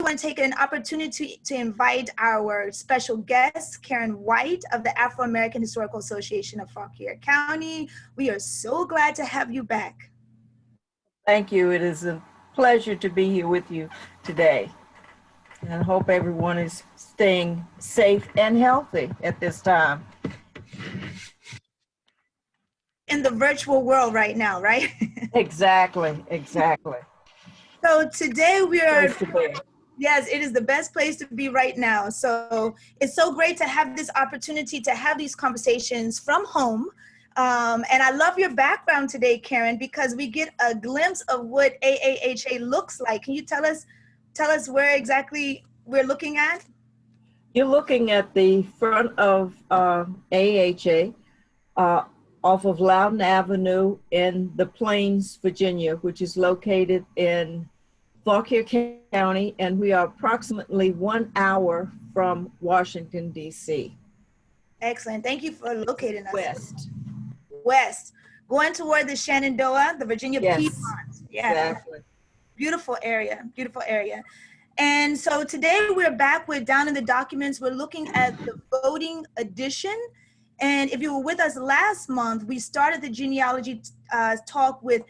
want to take an opportunity to invite our special guest, Karen White of the Afro-American Historical Association of Fauquier County. We are so glad to have you back. Thank you. It is a pleasure to be here with you today. And I hope everyone is staying safe and healthy at this time. In the virtual world right now, right? Exactly, exactly. So today we are, Place to be. yes, it is the best place to be right now. So it's so great to have this opportunity to have these conversations from home. And I love your background today, Karen, because we get a glimpse of what AAHA looks like. Can you tell us where exactly we're looking at? You're looking at the front of AHA off of Loudon Avenue in the Plains, Virginia, which is located in Fauquier County, and we are approximately 1 hour from Washington, D.C. Excellent. Thank you for locating us. West. Going toward the Shenandoah, the Virginia Yes, Piedmont. Yeah. exactly. Beautiful area, beautiful area. And so today we're back with Down in the Documents. We're looking at the voting edition. And if you were with us last month, we started the genealogy talk with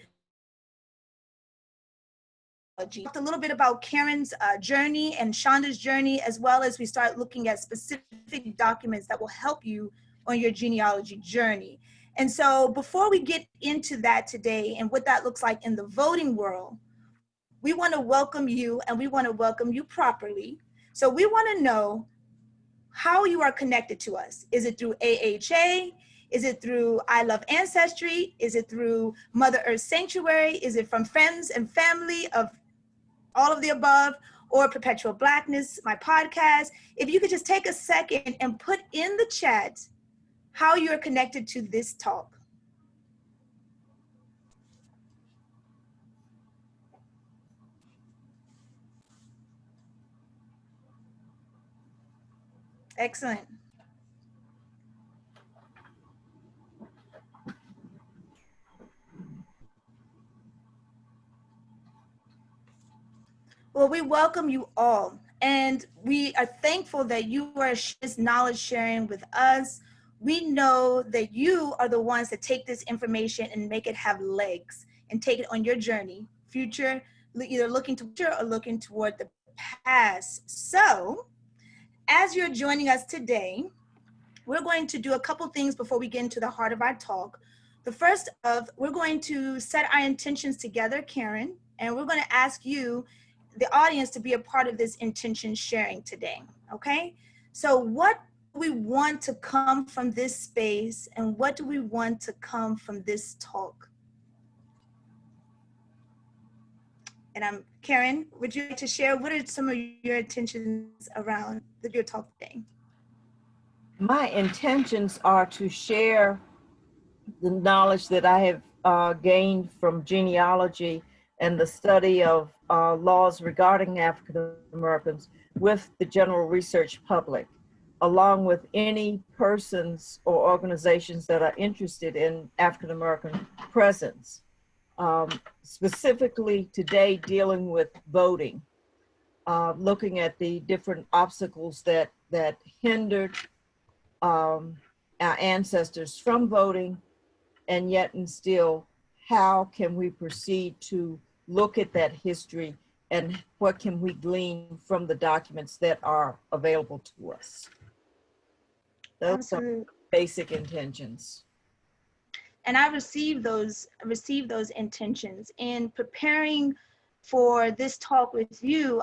talked a little bit about Karen's journey and Shonda's journey, as well as we start looking at specific documents that will help you on your genealogy journey. And so before we get into that today and what that looks like in the voting world, we want to welcome you, and we want to welcome you properly. So we want to know how you are connected to us. Is it through AHA? Is it through I Love Ancestry? Is it through Mother Earth Sanctuary? Is it from friends and family of all of the above, or Perpetual Blackness, my podcast? If you could just take a second and put in the chat how you're connected to this talk. Excellent. Well, we welcome you all, and we are thankful that you are this knowledge sharing with us. We know that you are the ones that take this information and make it have legs and take it on your journey, future, either looking to future or looking toward the past. So, as you're joining us today, we're going to do a couple things before we get into the heart of our talk. The first of, we're going to set our intentions together, Karen, and we're going to ask you, the audience, to be a part of this intention sharing today, okay? So what do we want to come from this space, and what do we want to come from this talk? And Karen, would you like to share what are some of your intentions around your talk today? My intentions are to share the knowledge that I have gained from genealogy and the study of laws regarding African Americans with the general research public, along with any persons or organizations that are interested in African American presence. Specifically today, dealing with voting, looking at the different obstacles that hindered our ancestors from voting, and yet and still, how can we proceed to look at that history, and what can we glean from the documents that are available to us? Those Absolutely. are basic intentions. And I received those intentions in preparing for this talk with you.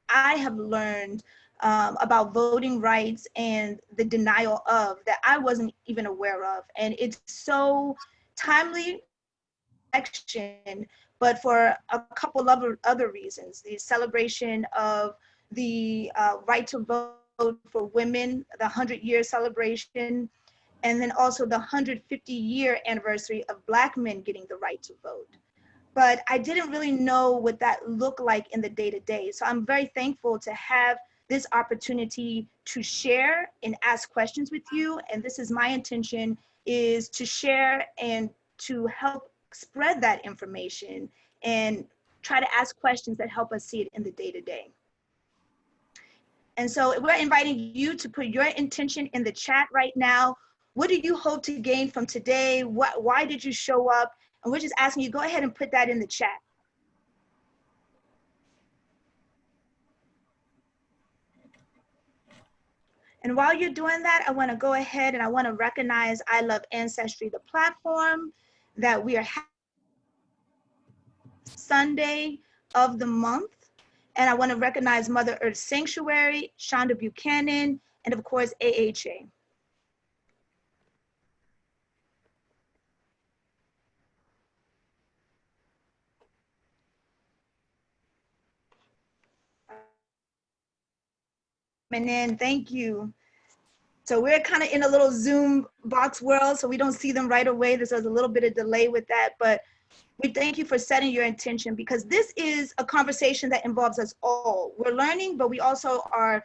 I have learned about voting rights and the denial of that I wasn't even aware of. And it's so timely action, but for a couple of other reasons. The celebration of the right to vote for women, the 100-year celebration, and then also the 150-year anniversary of Black men getting the right to vote. But I didn't really know what that looked like in the day-to-day. So I'm very thankful to have this opportunity to share and ask questions with you. And this is my intention, is to share and to help spread that information and try to ask questions that help us see it in the day-to-day. And so we're inviting you to put your intention in the chat right now. What do you hope to gain from today? Why did you show up? And we're just asking you, go ahead and put that in the chat. And while you're doing that, I want to go ahead and I want to recognize I Love Ancestry, the platform that we are having Sunday of the month. And I want to recognize Mother Earth Sanctuary, Shonda Buchanan, and of course, AHA. And then thank you. So we're kind of in a little Zoom box world, so we don't see them right away. There's a little bit of delay with that, but we thank you for setting your intention, because this is a conversation that involves us all. We're learning, but we also are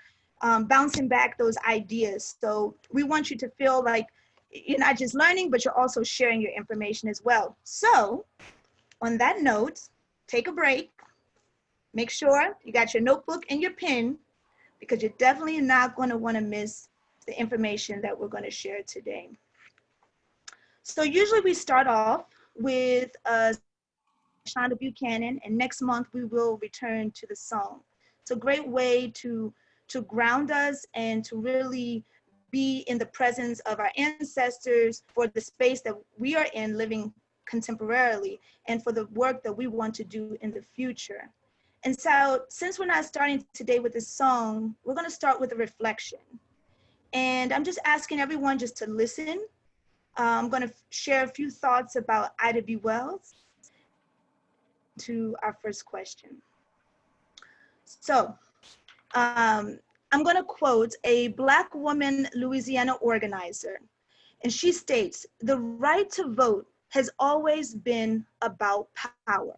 bouncing back those ideas. So we want you to feel like you're not just learning, but you're also sharing your information as well. So on that note, take a break. Make sure you got your notebook and your pen, because you're definitely not going to want to miss the information that we're going to share today. So usually we start off with Shonda Buchanan, and next month we will return to the song. It's a great way to ground us and to really be in the presence of our ancestors for the space that we are in living contemporarily and for the work that we want to do in the future. And so since we're not starting today with this song, we're going to start with a reflection. And I'm just asking everyone just to listen. I'm going to share a few thoughts about Ida B. Wells to our first question. So I'm going to quote a Black woman Louisiana organizer, and she states, "The right to vote has always been about power.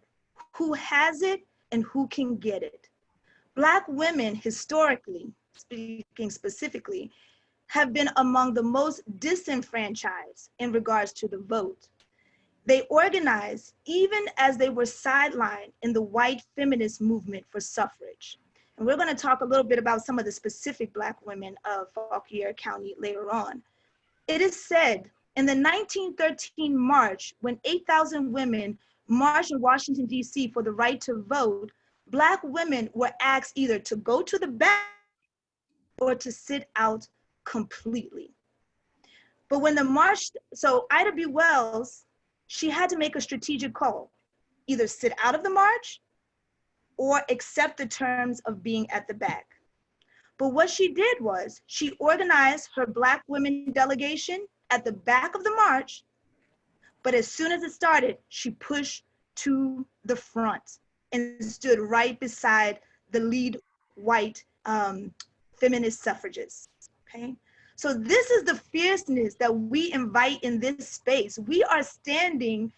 Who has it and who can get it? Black women, historically, speaking specifically, have been among the most disenfranchised in regards to the vote. They organized even as they were sidelined in the white feminist movement for suffrage." And we're going to talk a little bit about some of the specific Black women of Fauquier County later on. It is said in the 1913 march, when 8,000 women marched in Washington, D.C. for the right to vote, Black women were asked either to go to the back or to sit out completely. But when the march, so Ida B. Wells, she had to make a strategic call, either sit out of the march or accept the terms of being at the back. But what she did was she organized her Black women delegation at the back of the march, but as soon as it started, she pushed to the front and stood right beside the lead white feminist suffragists, okay? So this is the fierceness that we invite in this space. We are standing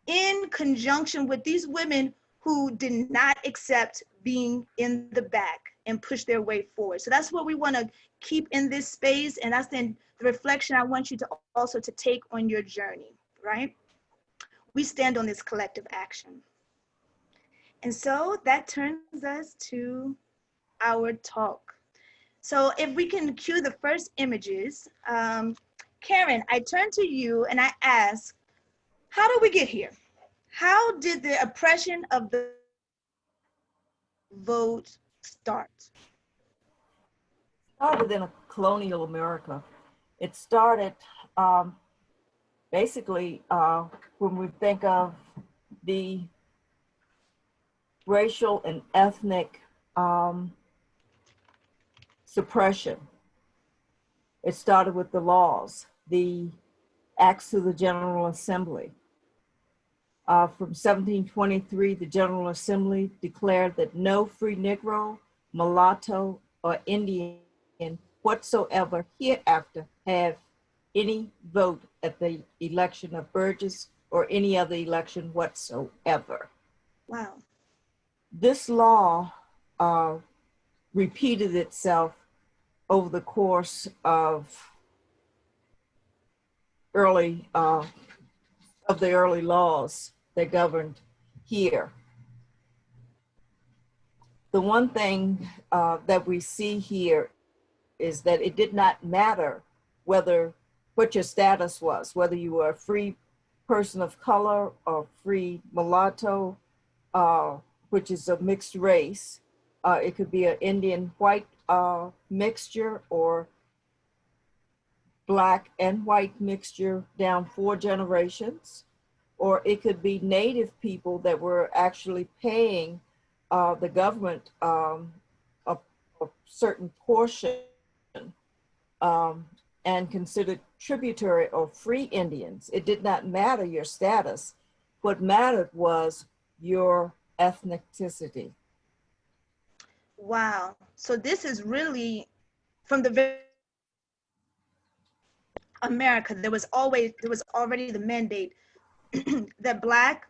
in conjunction with these women who did not accept being in the back and push their way forward. So that's what we want to keep in this space, and that's then the reflection I want you to also to take on your journey, right? We stand on this collective action. And so that turns us to our talk. So if we can cue the first images, Karen, I turn to you and I ask, how did we get here? How did the oppression of the vote start? Started in a colonial America. It started basically when we think of the racial and ethnic suppression. It started with the laws, the acts of the General Assembly. From 1723, the General Assembly declared that no free Negro, mulatto, or Indian whatsoever hereafter have any vote at the election of Burgess or any other election whatsoever. Wow. This law repeated itself over the course of the early laws that governed here. the one thing that we see here is that it did not matter what your status was, whether you were a free person of color or free mulatto, which is a mixed race. It could be an Indian white mixture or Black and white mixture down 4 generations, or it could be Native people that were actually paying the government a certain portion and considered tributary or free Indians. It did not matter your status. What mattered was your ethnicity. Wow. So this is really from the very America, there was already the mandate that Black,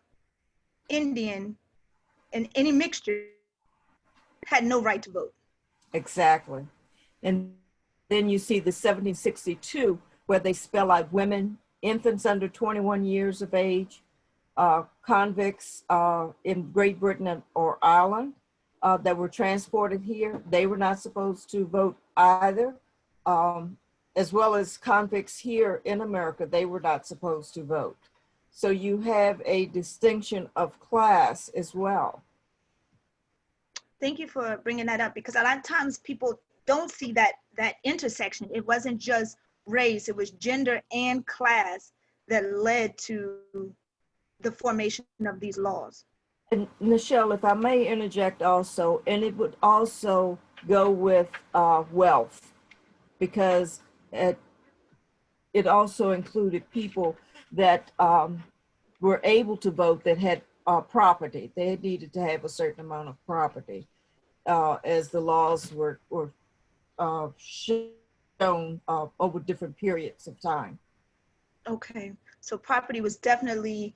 Indian, and any mixture had no right to vote. Exactly. And then you see the 1762, where they spell out women, infants under 21 years of age, convicts in Great Britain or Ireland that were transported here. They were not supposed to vote either, as well as convicts here in America. They were not supposed to vote. So you have a distinction of class as well. Thank you for bringing that up, because a lot of times people don't see that intersection. It wasn't just race, it was gender and class that led to the formation of these laws. And Nichelle, if I may interject also, and it would also go with wealth, because it also included people that were able to vote that had property. They needed to have a certain amount of property, as the laws were shown over different periods of time. Okay, so property was definitely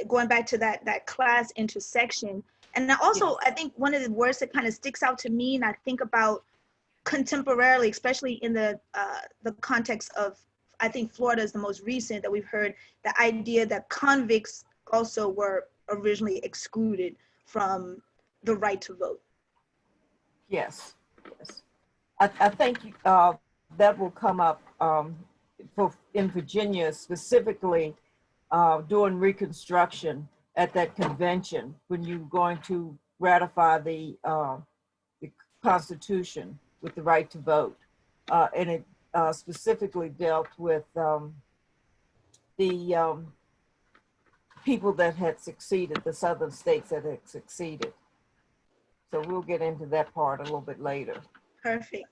going back to that class intersection. And also, Yes. I think one of the words that kind of sticks out to me, and I think about contemporarily, especially in the context of, I think Florida is the most recent that we've heard, the idea that convicts also were originally excluded from the right to vote. Yes, yes. I think that will come up in Virginia specifically during Reconstruction at that convention when you're going to ratify the Constitution with the right to vote. And it specifically dealt with the people that had succeeded, the southern states that had succeeded. So we'll get into that part a little bit later. Perfect.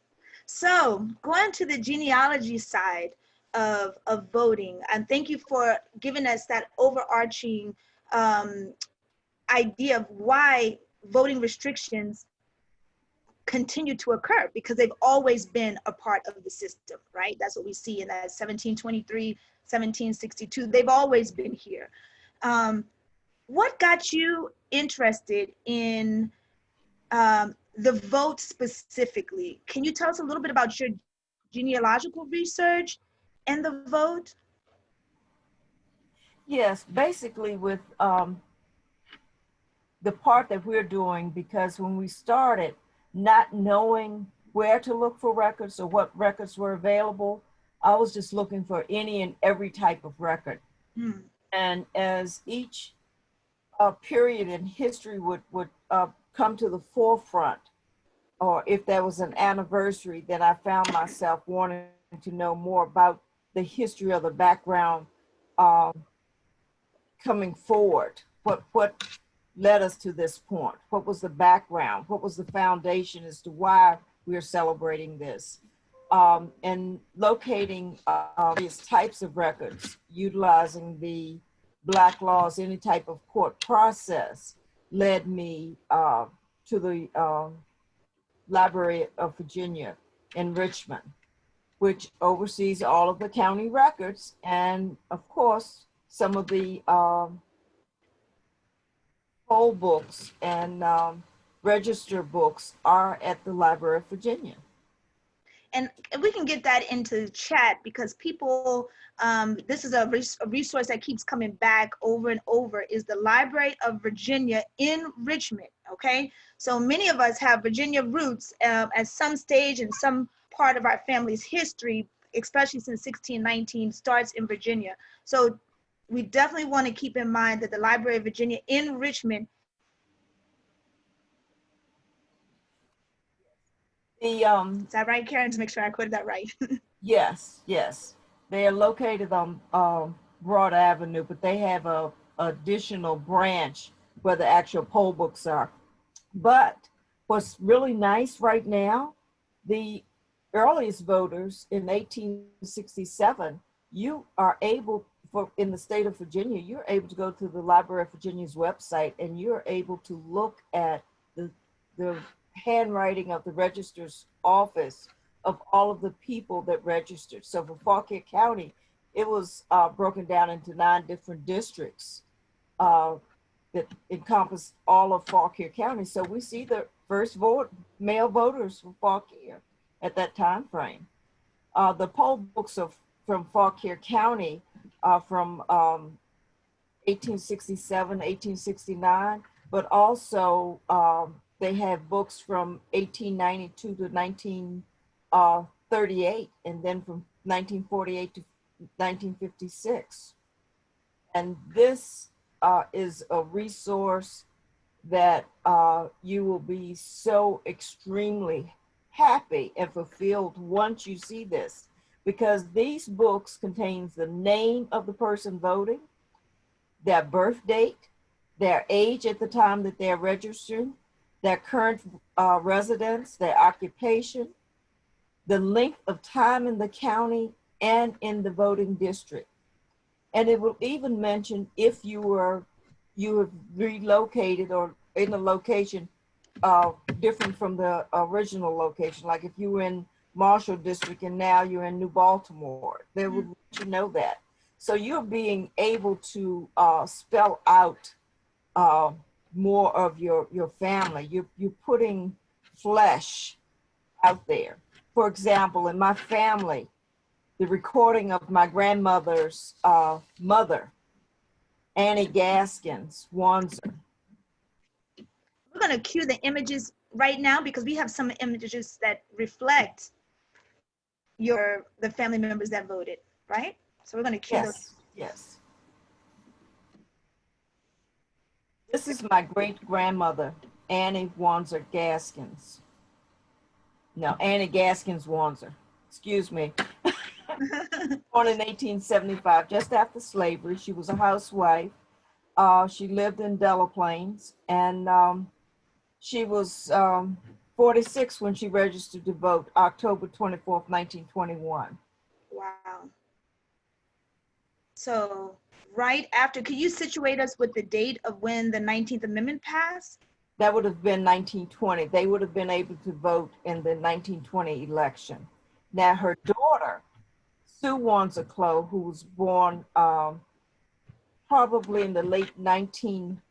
So going to the genealogy side of voting, and thank you for giving us that overarching idea of why voting restrictions continue to occur, because they've always been a part of the system, right? That's what we see in that 1723, 1762. They've always been here. What got you interested in the vote specifically? Can you tell us a little bit about your genealogical research and the vote? Yes, basically with the part that we're doing, because when we started, not knowing where to look for records or what records were available, I was just looking for any and every type of record. Hmm. And as each period in history would come to the forefront, or if there was an anniversary, then I found myself wanting to know more about the history of the background coming forward. What led us to this point? What was the background? What was the foundation as to why we are celebrating this? And locating these types of records, utilizing the Black laws, any type of court process, led me to the Library of Virginia in Richmond, which oversees all of the county records. And of course, some of the poll books and register books are at the Library of Virginia. And we can get that into the chat because people, this is a resource that keeps coming back over and over, is the Library of Virginia in Richmond, okay? So many of us have Virginia roots at some stage in some part of our family's history, especially since 1619 starts in Virginia. So we definitely want to keep in mind that the Library of Virginia in Richmond. Is that right, Karen? To make sure I quoted that right. Yes, yes. They are located on Broad Avenue, but they have a additional branch where the actual poll books are. But what's really nice right now, the earliest voters in 1867, you are able, in the state of Virginia, you're able to go to the Library of Virginia's website and you're able to look at the handwriting of the registrar's office of all of the people that registered. So for Fauquier County, it was broken down into 9 different districts that encompassed all of Fauquier County. So we see the first male voters from Fauquier at that time frame. The poll books from Fauquier County are from 1867, 1869, but also they have books from 1892 to 1938, and then from 1948 to 1956. And this is a resource that you will be so extremely happy and fulfilled once you see this, because these books contains the name of the person voting, their birth date, their age at the time that they're registered, their current residence, their occupation, the length of time in the county and in the voting district. And it will even mention if you have relocated or in a location different from the original location. Like if you were in Marshall District and now you're in New Baltimore, they will let you know that. So you're being able to spell out more of your family. You're putting flesh out there. For example, in my family, the recording of my grandmother's mother, Annie Gaskins Wanzer. We're going to cue the images right now because we have some images that reflect the family members that voted, right? So we're going to cue those. Yes. This is my great grandmother, Annie Wanzer Gaskins. No, Annie Gaskins Wanzer. Excuse me. Born in 1875, just after slavery. She was a housewife. She lived in Delaplains, and she was 46 when she registered to vote, October 24th, 1921. Wow. So right after, could you situate us with the date of when the 19th Amendment passed? That would have been 1920. They would have been able to vote in the 1920 election. Now her daughter, Sue Wanzer Clow, who was born probably in the late 1800s,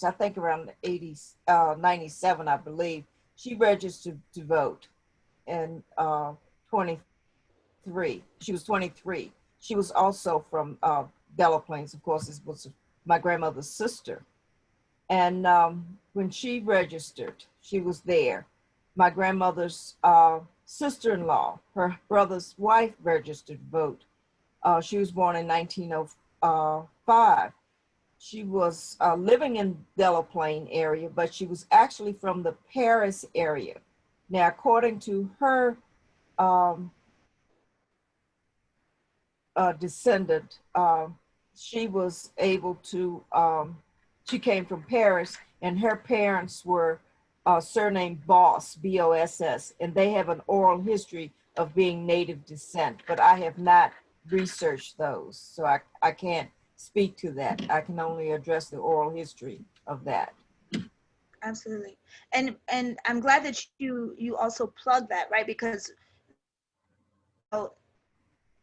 I think around the 80s, 97, I believe, she registered to vote in 23. She was 23. She was also from Delaplains, of course. This was my grandmother's sister. And when she registered, she was there. My grandmother's sister-in-law, her brother's wife, registered to vote. She was born in 1905. She was living in Delaplain area, but she was actually from the Paris area. Now, according to her descendant, she was able to, she came from Paris, and her parents were surnamed Boss, B-O-S-S, and they have an oral history of being native descent, but I have not researched those, so I can't speak to that. I can only address the oral history of that. Absolutely. And I'm glad that you also plug that, right? Because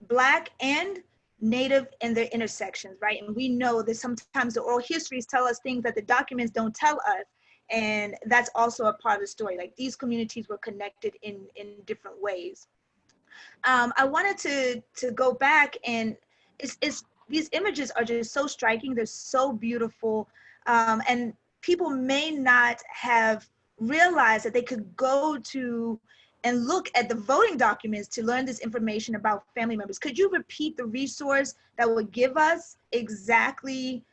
Black and Native and their intersections, right? And we know that sometimes the oral histories tell us things that the documents don't tell us. And that's also a part of the story. Like these communities were connected in different ways. I wanted to go back, and it's these images are just so striking. They're so beautiful, and people may not have realized that they could go to and look at the voting documents to learn this information about family members. Could you repeat the resource that would give us exactly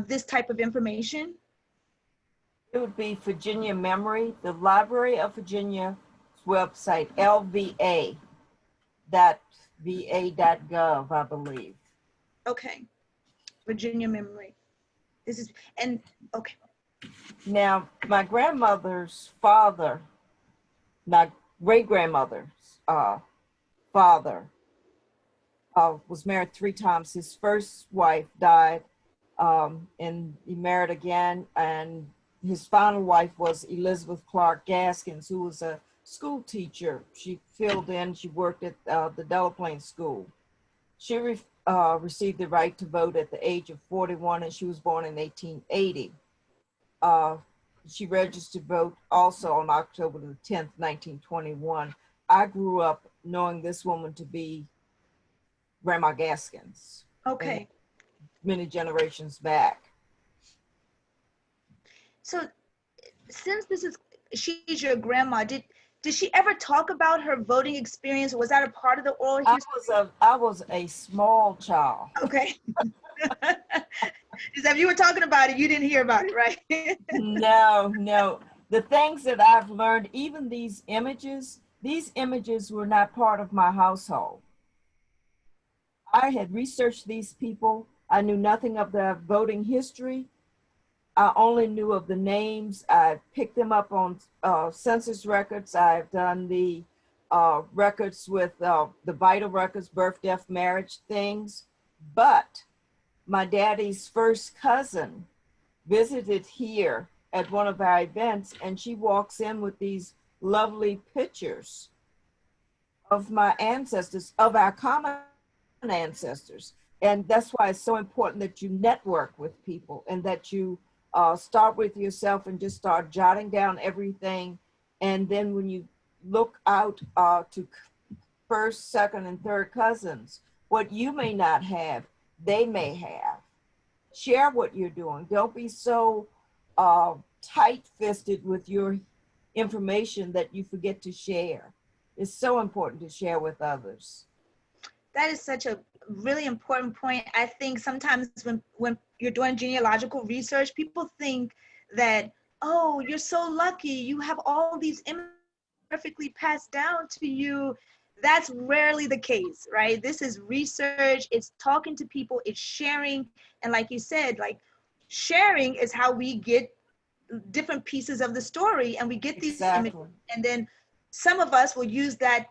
this type of information? It would be Virginia Memory, the Library of Virginia's website, lva.va.gov, I believe. Okay, Virginia Memory. This is, and okay. Now, my grandmother's father, my great-grandmother's father, was married 3 times. His first wife died, and he married again, and his final wife was Elizabeth Clark Gaskins, who was a school teacher. She filled in, she worked at the Delaplane School. She received the right to vote at the age of 41, and she was born in 1880. She registered to vote also on October the 10th, 1921. I grew up knowing this woman to be Grandma Gaskins. Okay. Many generations back. So since she's your grandma, did she ever talk about her voting experience? Was that a part of the oral history? I was a small child. Okay. Is that if you were talking about it, you didn't hear about it, right? No. The things that I've learned, even these images were not part of my household. I had researched these people. I knew nothing of their voting history. I only knew of the names. I picked them up on census records. I've done the records with the vital records, birth, death, marriage things. But my daddy's first cousin visited here at one of our events, and she walks in with these lovely pictures of my ancestors, of our common ancestors. And that's why it's so important that you network with people and that you start with yourself and just start jotting down everything. And then when you look out to first, second, and third cousins, what you may not have, they may have. Share what you're doing. Don't be so tight-fisted with your information that you forget to share. It's so important to share with others. That is such a really important point. I think sometimes when you're doing genealogical research, people think that, oh, you're so lucky, you have all these images perfectly passed down to you. That's rarely the case, right? This is research, it's talking to people, it's sharing. And like you said, like sharing is how we get different pieces of the story, and we get these images, and then some of us will use that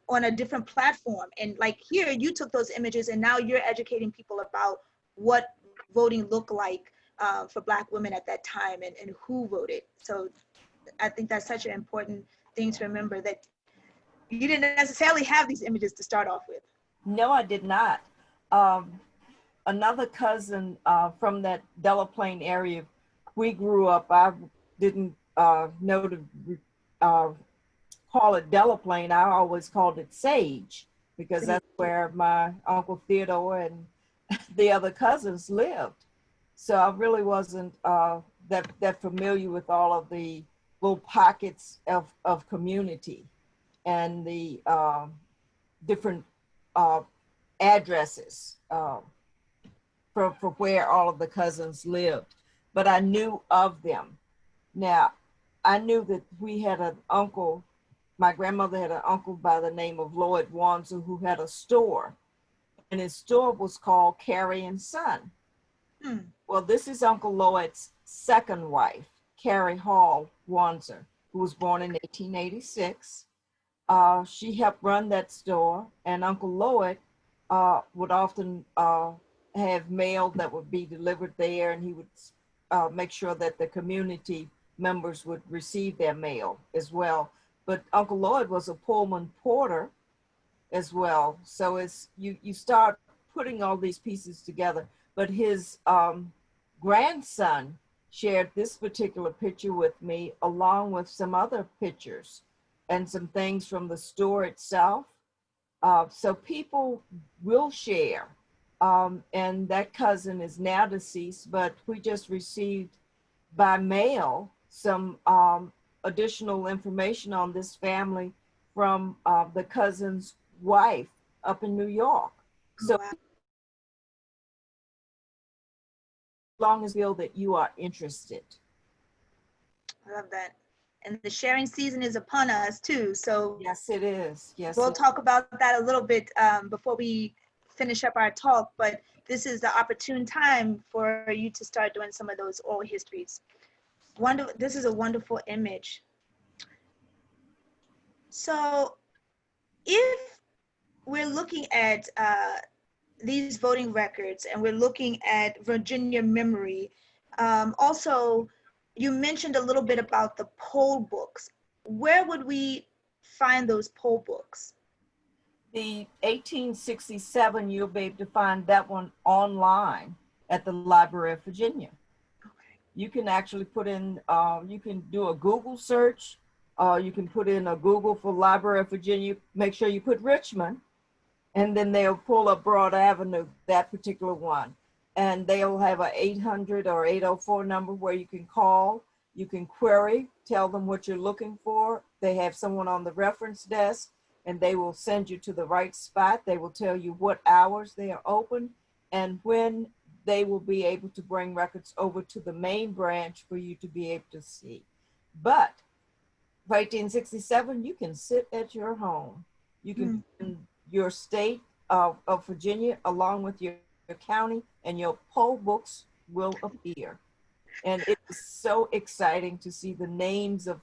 on a different platform. And like here, you took those images and now you're educating people about what voting looked like for Black women at that time, and who voted. So I think that's such an important thing to remember, that you didn't necessarily have these images to start off with. No, I did not. Another cousin from that Delaplane area, we grew up, I didn't know to call it Delaplane. I always called it Sage, because that's where my Uncle Theodore and the other cousins lived. So I really wasn't that familiar with all of the little pockets of community and the different addresses for where all of the cousins lived. But I knew of them. Now, I knew that we had an uncle, my grandmother had an uncle by the name of Lloyd Wanzer, who had a store, and his store was called Carrie and Son. Well, this is Uncle Lloyd's second wife, Carrie Hall Wanzer, who was born in 1886. She helped run that store, and Uncle Lloyd would often have mail that would be delivered there, and he would make sure that the community members would receive their mail as well. But Uncle Lloyd was a Pullman porter as well. So it's you start putting all these pieces together. But his grandson shared this particular picture with me, along with some other pictures and some things from the store itself. So people will share. And that cousin is now deceased, but we just received by mail some additional information on this family from the cousin's wife up in New York. So Wow. as long as you feel that you are interested. I love that. And the sharing season is upon us too. So Yes, it is. Yes, we'll talk about that a little bit before we finish up our talk, but this is the opportune time for you to start doing some of those oral histories. This is a wonderful image. So if we're looking at these voting records and we're looking at Virginia memory, also you mentioned a little bit about the poll books. Where would we find those poll books? the 1867, you'll be able to find that one online at the Library of Virginia. Okay. You can actually put in, you can do a Google search, you can put in a Google for Library of Virginia, make sure you put Richmond, and then they'll pull up Broad Avenue, that particular one. And they'll have a 800 or 804 number where you can call, you can query, tell them what you're looking for. They have someone on the reference desk and they will send you to the right spot. They will tell you what hours they are open and when they will be able to bring records over to the main branch for you to be able to see. But for 1867, you can sit at your home. You can in your state of Virginia along with your county, and your poll books will appear. And it is so exciting to see the names of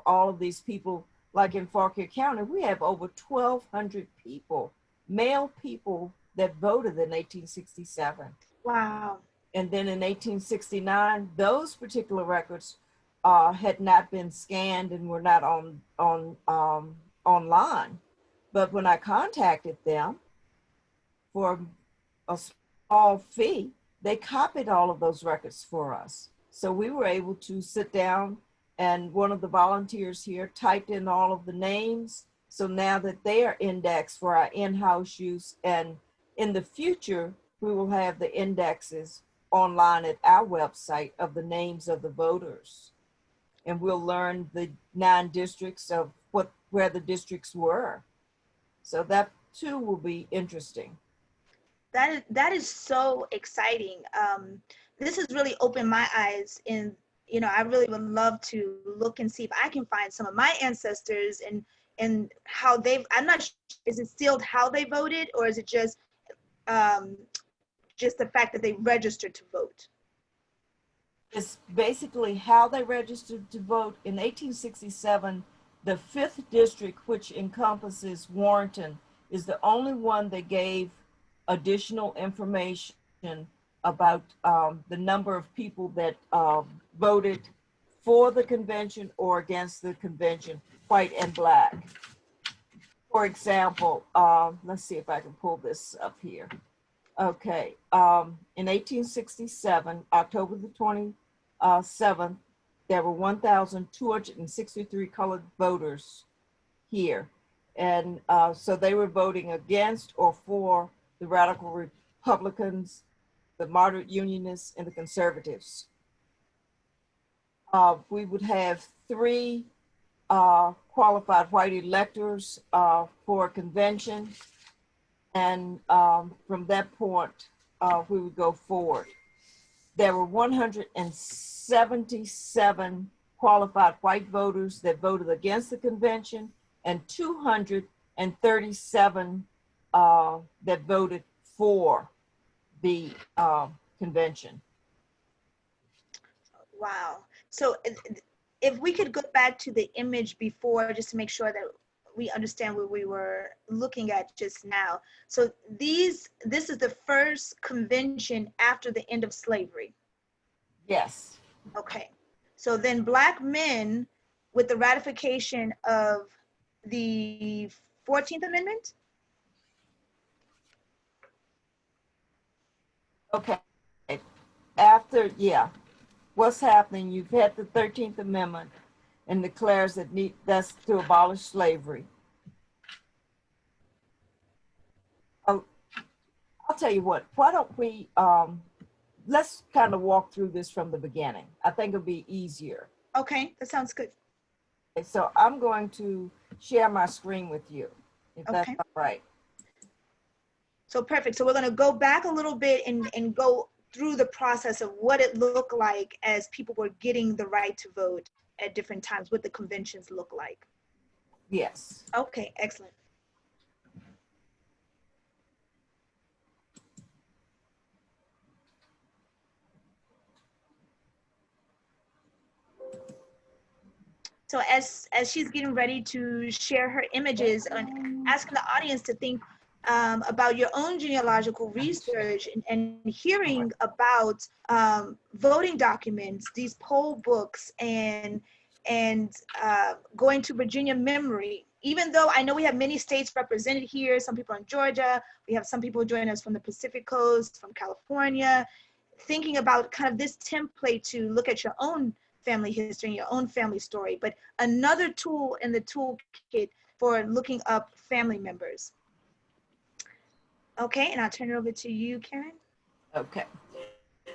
all of these people. Like in Fauquier County, we have over 1,200 people, male people that voted in 1867. Wow. And then in 1869, those particular records had not been scanned and were not online. But when I contacted them for a small fee, they copied all of those records for us. So we were able to sit down and one of the volunteers here typed in all of the names. So now that they are indexed for our in-house use, and in the future, we will have the indexes online at our website of the names of the voters. And we'll learn the 9 districts of where the districts were. So that too will be interesting. That is so exciting. This has really opened my eyes, and I really would love to look and see if I can find some of my ancestors and how they've. I'm not sure, is it sealed how they voted, or is it just the fact that they registered to vote? It's basically how they registered to vote. In 1867, the 5th district, which encompasses Warrenton, is the only one that gave additional information about the number of people that voted for the convention or against the convention, white and black. For example, let's see if I can pull this up here. Okay, in 1867, October the 27th, there were 1,263 colored voters here. And so they were voting against or for the radical Republicans, the moderate Unionists, and the conservatives. We would have 3 qualified white electors for a convention. And from that point, we would go forward. There were 177 qualified white voters that voted against the convention and 237 that voted for the convention. Wow. So if we could go back to the image before, just to make sure that we understand what we were looking at just now. So this is the first convention after the end of slavery. Yes. Okay. So then Black men, with the ratification of the 14th Amendment? Okay. After, yeah. what's happening, you've had the 13th Amendment and declares that that's to abolish slavery. I'll tell you what, why don't we, let's kind of walk through this from the beginning. I think it'll be easier. Okay, that sounds good. Okay, so I'm going to share my screen with you, if that's all right. So perfect. So we're going to go back a little bit and go through the process of what it looked like as people were getting the right to vote at different times, what the conventions look like. Yes. Okay, excellent. So as she's getting ready to share her images and asking the audience to think about your own genealogical research and hearing about voting documents, these poll books, and going to Virginia memory. Even though I know we have many states represented here, some people in Georgia, we have some people joining us from the Pacific Coast, from California, thinking about kind of this template to look at your own family history and your own family story, but another tool in the toolkit for looking up family members. Okay, and I'll turn it over to you, Karen. Okay.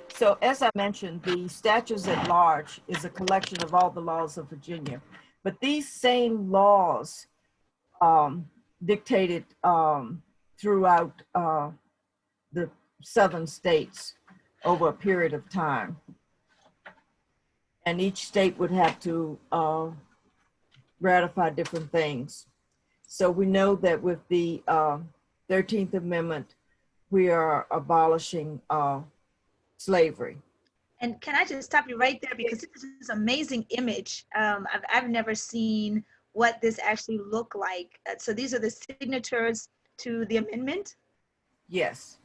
So as I mentioned, the Statutes at Large is a collection of all the laws of Virginia, but these same laws dictated throughout the southern states over a period of time. And each state would have to ratify different things. So we know that with the 13th Amendment, we are abolishing slavery. And can I just stop you right there, because this is this amazing image. I've never seen what this actually looked like. So these are the signatures to the amendment? Yes.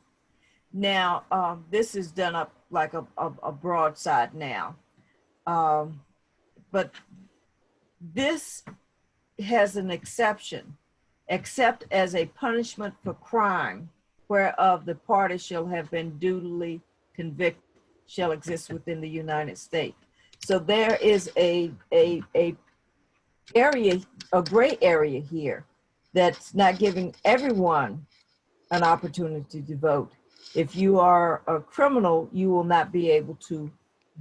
Now, this is done up like a broadside now. But this has an exception, except as a punishment for crime, whereof the party shall have been duly convicted, shall exist within the United States. So there is a gray area here that's not giving everyone an opportunity to vote. If you are a criminal, you will not be able to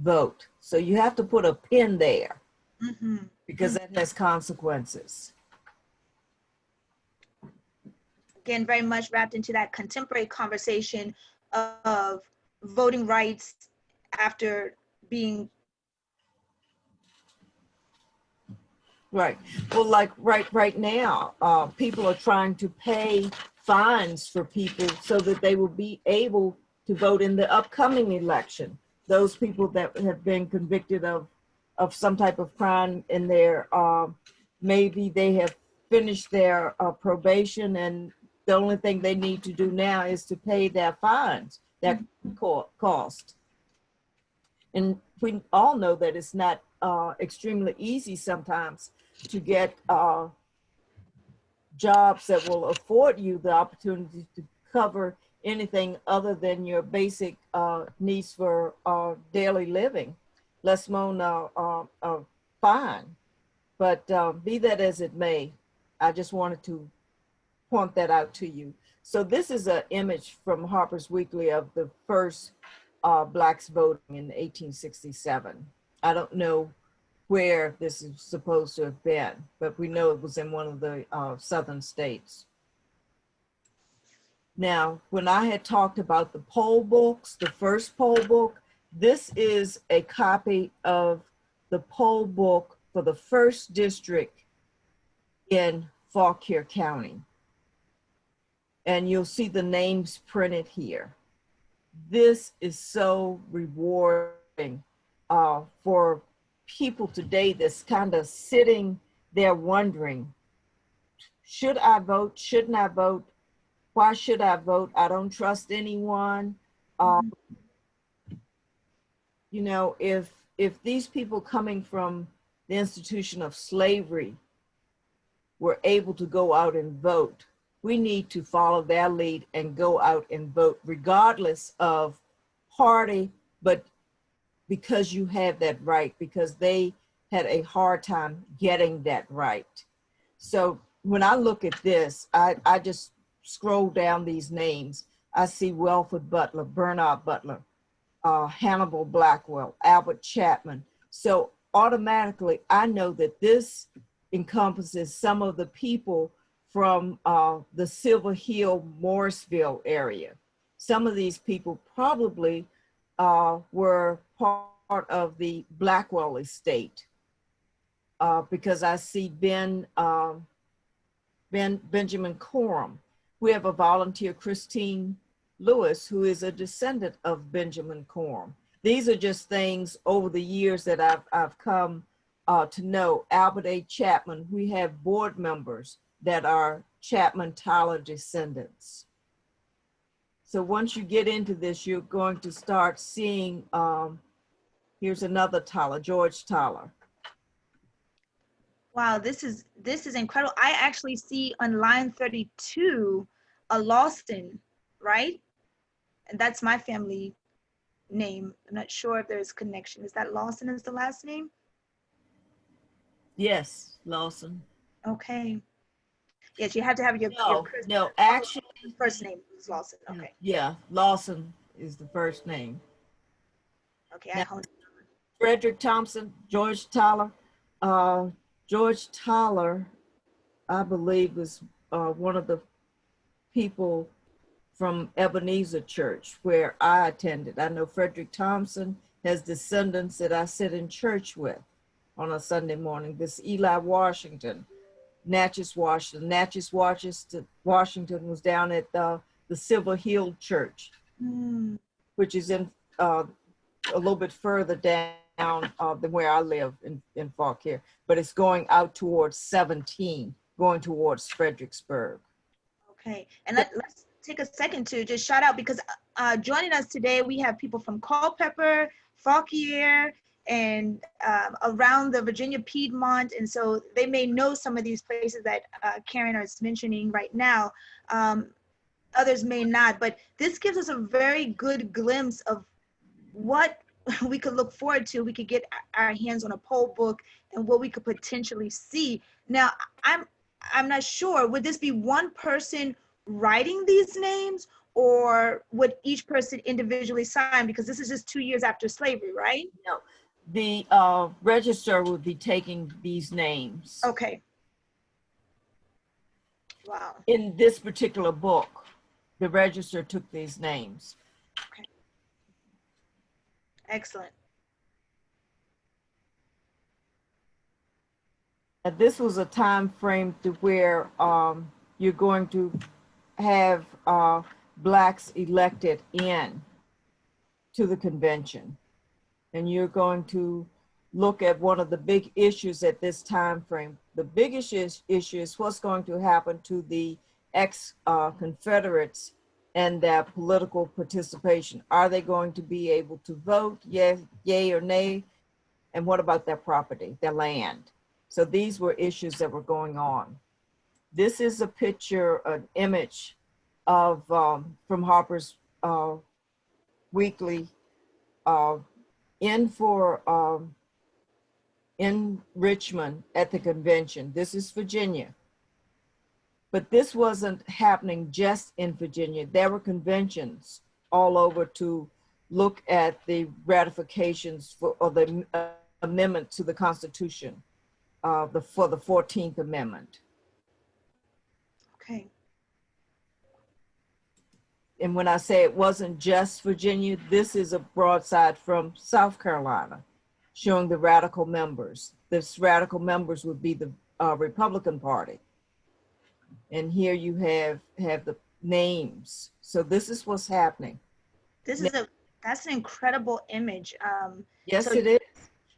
vote. So you have to put a pin there because that has consequences. Again, very much wrapped into that contemporary conversation of voting rights after being. Right. Well, like right now, people are trying to pay fines for people so that they will be able to vote in the upcoming election. Those people that have been convicted of some type of crime in their, maybe they have finished their probation, and the only thing they need to do now is to pay their fines, that cost. And we all know that it's not extremely easy sometimes to get jobs that will afford you the opportunity to cover anything other than your basic needs for daily living, let alone a fine. But be that as it may, I just wanted to point that out to you. So this is an image from Harper's Weekly of the first blacks voting in 1867. I don't know where this is supposed to have been, but we know it was in one of the southern states. Now, when I had talked about the poll books, the first poll book, this is a copy of the poll book for the first district in Fauquier County. And you'll see the names printed here. This is so rewarding for people today that's kind of sitting there wondering, should I vote? Shouldn't I vote? Why should I vote? I don't trust anyone. You know, if these people coming from the institution of slavery were able to go out and vote, we need to follow their lead and go out and vote regardless of party, but because you have that right, because they had a hard time getting that right. So when I look at this, I just scroll down these names. I see Welford Butler, Bernard Butler, Hannibal Blackwell, Albert Chapman. So automatically, I know that this encompasses some of the people from the Silver Hill, Morrisville area. Some of these people probably were part of the Blackwell estate, because I see Benjamin Coram. We have a volunteer, Christine Lewis, who is a descendant of Benjamin Coram. These are just things over the years that I've come to know. Albert A. Chapman, we have board members that are Chapman Tyler descendants. So once you get into this, you're going to start seeing, here's another Tyler, George Tyler. Wow, this is incredible. I actually see on line 32 a Lawson, right? And that's my family name. I'm not sure if there's connection. Is that Lawson is the last name? Yes, Lawson. Okay. Yes, you have to have your no, actually, first name is Lawson. Okay. Yeah, Lawson is the first name. Okay, now, I honed it. Frederick Thompson, George Tyler. George Tyler, I believe, was one of the people from Ebenezer Church where I attended. I know Frederick Thompson has descendants that I sit in church with on a Sunday morning. This Eli Washington, Natchez, Washington. Natchez, Washington was down at the Silver Hill Church, which is in a little bit further down than where I live in Fauquier, but it's going out towards 17, going towards Fredericksburg. Okay, and let's take a second to just shout out, because joining us today, we have people from Culpeper, Fauquier, and around the Virginia Piedmont, and so they may know some of these places that Karen is mentioning right now. Others may not, but this gives us a very good glimpse of what we could look forward to. We could get our hands on a poll book and what we could potentially see. Now, I'm not sure, would this be one person writing these names, or would each person individually sign? Because this is just 2 years after slavery, right? No, the register would be taking these names. Okay. Wow. In this particular book, the register took these names. Okay. Excellent. This was a time frame to where you're going to have Blacks elected in to the convention. And you're going to look at one of the big issues at this time frame. The biggest issue is what's going to happen to the ex-Confederates and their political participation. Are they going to be able to vote, yay or nay? And what about their property, their land? So these were issues that were going on. This is a picture, an image of from Harper's Weekly in Richmond at the convention. This is Virginia. But this wasn't happening just in Virginia. There were conventions all over to look at the ratifications or the amendment to the Constitution for the 14th Amendment. Okay. And when I say it wasn't just Virginia, this is a broadside from South Carolina showing the radical members. This radical members would be the Republican Party. And here you have the names. So this is what's happening. This is that's an incredible image. Yes, it is.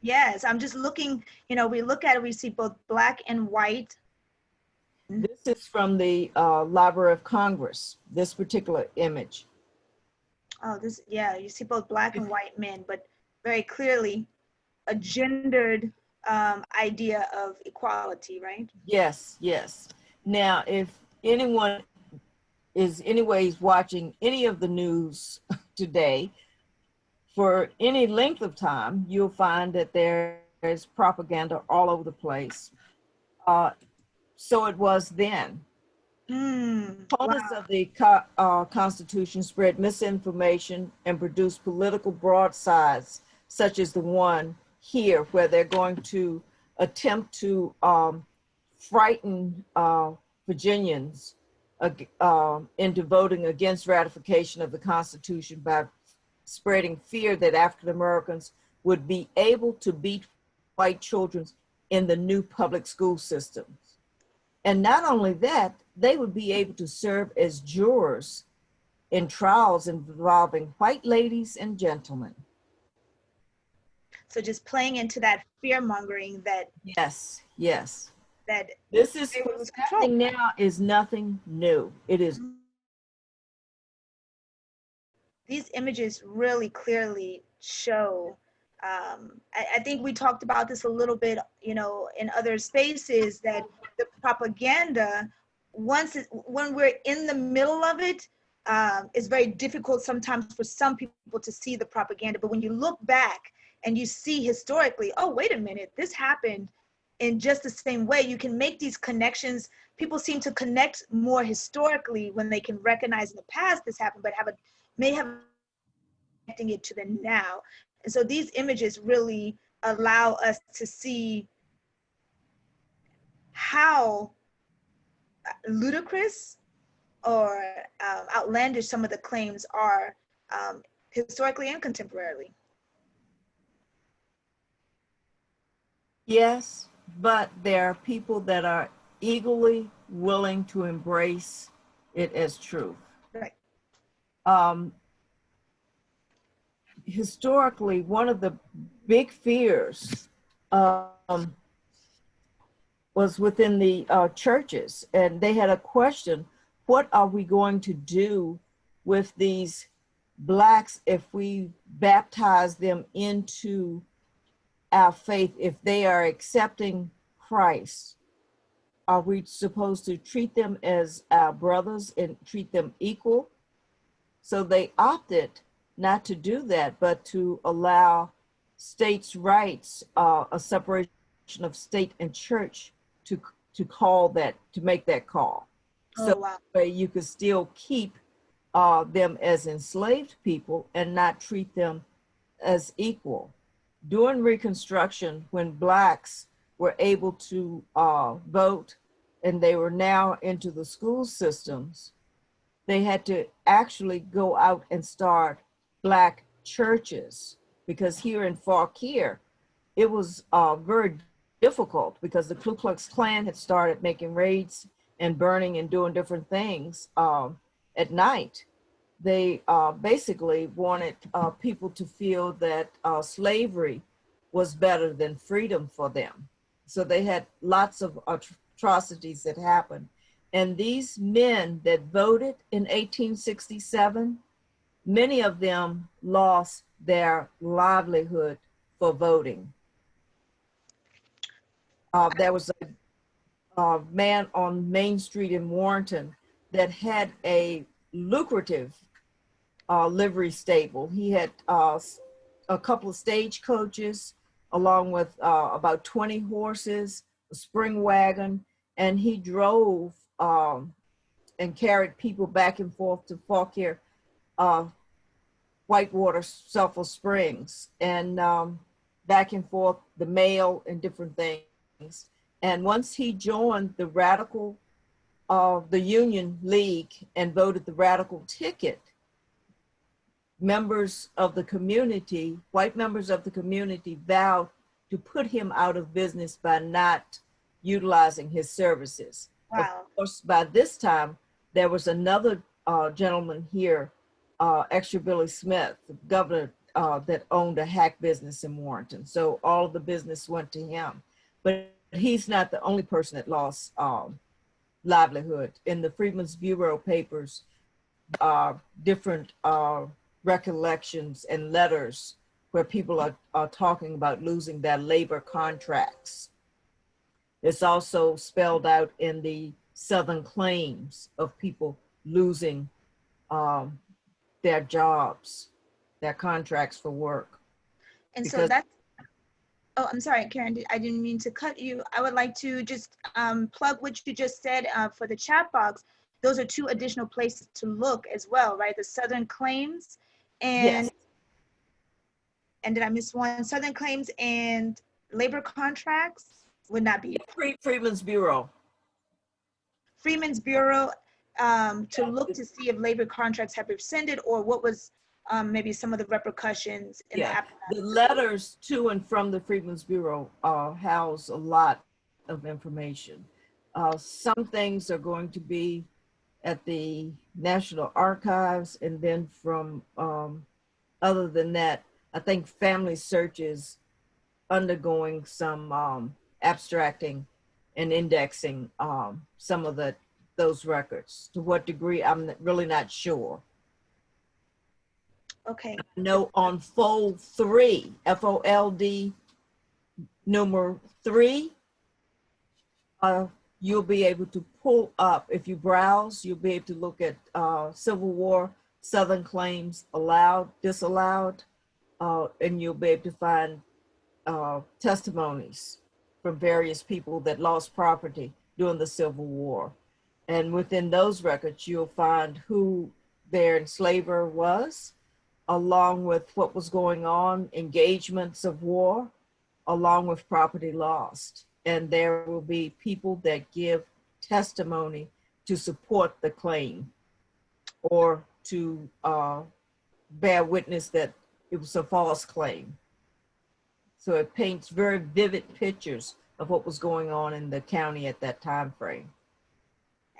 Yes, I'm just looking, we look at it, we see both black and white. This is from the Library of Congress, this particular image. Oh, you see both black and white men, but very clearly a gendered idea of equality, right? Yes, yes. Now, if anyone is anyways watching any of the news today, for any length of time, you'll find that there is propaganda all over the place. So it was then. Wow. Opponents of the Constitution spread misinformation and produced political broadsides, such as the one here, where they're going to attempt to frighten Virginians into voting against ratification of the Constitution by spreading fear that African Americans would be able to beat white children in the new public school systems. And not only that, they would be able to serve as jurors in trials involving white ladies and gentlemen. So just playing into that fear mongering that Yes, yes. that This is they would what's lose control. happening now is nothing new. It is. These images really clearly show. I think we talked about this a little bit, you know, in other spaces, that the propaganda, when we're in the middle of it, it's very difficult sometimes for some people to see the propaganda. But when you look back and you see historically, oh, wait a minute, this happened in just the same way, you can make these connections. People seem to connect more historically when they can recognize in the past this happened, but may have connecting it to the now. And so these images really allow us to see how ludicrous or outlandish some of the claims are, historically and contemporarily. Yes, but there are people that are eagerly willing to embrace it as truth. Right. Historically, one of the big fears was within the churches, and they had a question: what are we going to do with these Blacks if we baptize them into our faith, if they are accepting Christ? Are we supposed to treat them as our brothers and treat them equal? So they opted not to do that, but to allow states' rights, a separation of state and church, to call that, to make that call. So Oh, wow. that way you could still keep them as enslaved people and not treat them as equal. During Reconstruction, when Blacks were able to vote and they were now into the school systems, they had to actually go out and start Black churches, because here in Fauquier, it was very difficult because the Ku Klux Klan had started making raids and burning and doing different things at night. They basically wanted people to feel that slavery was better than freedom for them. So they had lots of atrocities that happened. And these men that voted in 1867, many of them lost their livelihood for voting. There was a man on Main Street in Warrenton that had a lucrative livery stable. He had a couple of stagecoaches, along with about 20 horses, a spring wagon, and he drove and carried people back and forth to Fauquier, Whitewater, Sulphur Springs, and back and forth, the mail and different things. And once he joined the the Union League and voted the radical ticket, members of the community, white members of the community, vowed to put him out of business by not utilizing his services. Wow. Of course, by this time, there was another gentleman here, Extra Billy Smith, the governor, that owned a hack business in Warrenton. So all of the business went to him. But he's not the only person that lost livelihood. In the Freedmen's Bureau papers, different recollections and letters where people are talking about losing their labor contracts. It's also spelled out in the Southern claims of people losing their jobs. their contracts for work. And so Because that's, oh, I'm sorry, Karen, I didn't mean to cut you. I would like to just plug what you just said for the chat box. Those are two additional places to look as well, right? The Southern Claims yes, and did I miss one? Southern Claims and labor contracts would not be. Freedmen's Bureau. Freedmen's Bureau to look to see if labor contracts have rescinded or what was maybe some of the repercussions in the Yeah, aftermath. the letters to and from the Freedmen's Bureau house a lot of information. Some things are going to be at the National Archives, and then from other than that, I think Family Search is undergoing some abstracting and indexing some of those records. To what degree, I'm really not sure. Okay. No, on fold 3, FOLD number 3, you'll be able to pull up, if you browse, you'll be able to look at Civil War, Southern claims allowed, disallowed, and you'll be able to find testimonies from various people that lost property during the Civil War. And within those records, you'll find who their enslaver was, along with what was going on, engagements of war, along with property lost. And there will be people that give testimony to support the claim or to bear witness that it was a false claim. So it paints very vivid pictures of what was going on in the county at that time frame.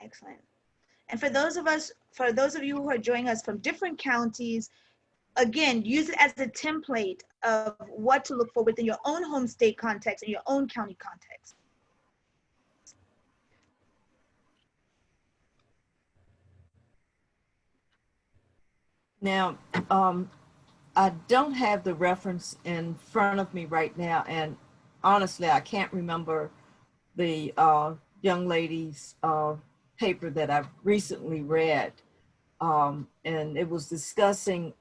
Excellent. And for those of you who are joining us from different counties, again, use it as a template of what to look for within your own home state context and your own county context. Now, I don't have the reference in front of me right now, and honestly, I can't remember the young lady's paper that I've recently read. And it was discussing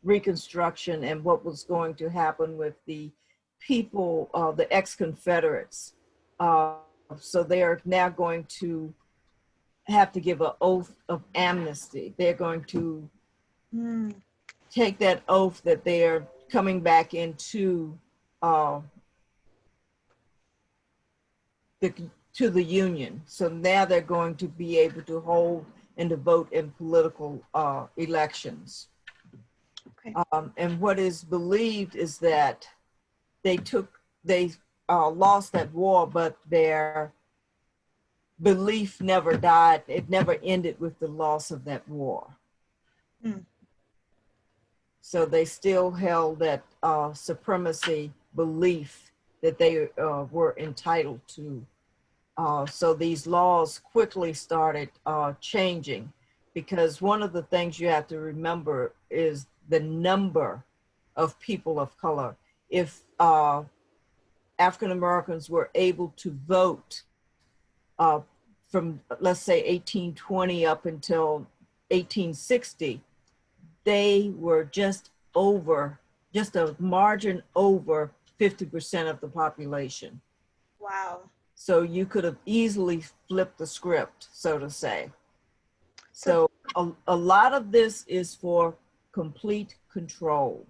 Reconstruction and what was going to happen with the people, the ex-Confederates. So they are now going to have to give an oath of amnesty. They're going to take that oath that they're coming back into to the Union. So now they're going to be able to hold and to vote in political elections. Okay. And what is believed is that they lost that war, but their belief never died. It never ended with the loss of that war. So they still held that supremacy belief that they were entitled to. So these laws quickly started changing, because one of the things you have to remember is the number of people of color. If African Americans were able to vote from, let's say, 1820 up until 1860, they were just a margin over 50% of the population. Wow. So you could have easily flipped the script, so to say. So a lot of this is for complete control.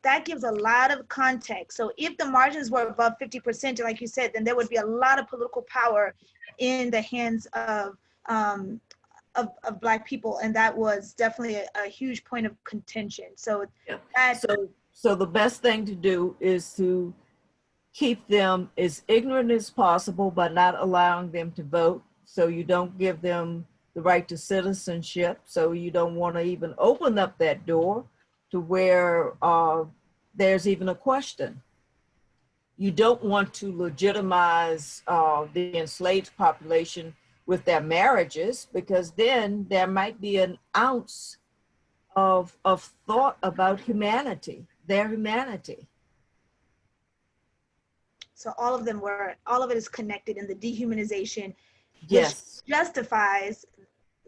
That gives a lot of context. So if the margins were above 50%, like you said, then there would be a lot of political power in the hands of Black people, and that was definitely a huge point of contention. So yeah. So the best thing to do is to keep them as ignorant as possible by not allowing them to vote. So you don't give them the right to citizenship. So you don't want to even open up that door to where there's even a question. You don't want to legitimize the enslaved population with their marriages, because then there might be an ounce of thought about humanity, their humanity. So all of it is connected in the dehumanization, which Yes. justifies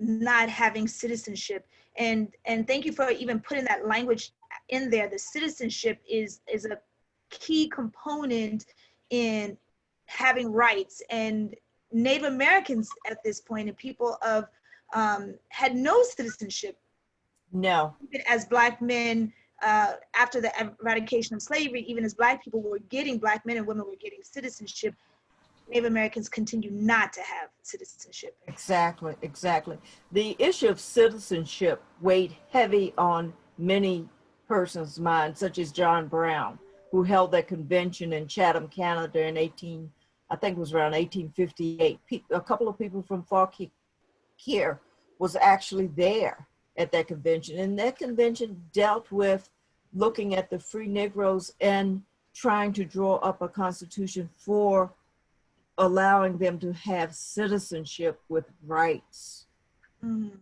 not having citizenship. And thank you for even putting that language in there. The citizenship is a key component in having rights. And Native Americans at this point, and people of had no citizenship. No. Even as Black men, after the eradication of slavery, even as Black people were getting, Black men and women were getting citizenship, Native Americans continue not to have citizenship. Exactly, exactly. The issue of citizenship weighed heavy on many persons' minds, such as John Brown, who held that convention in Chatham, Canada in I think it was around 1858. A couple of people from Fauquier was actually there at that convention. And that convention dealt with looking at the free Negroes and trying to draw up a constitution for allowing them to have citizenship with rights. Mm.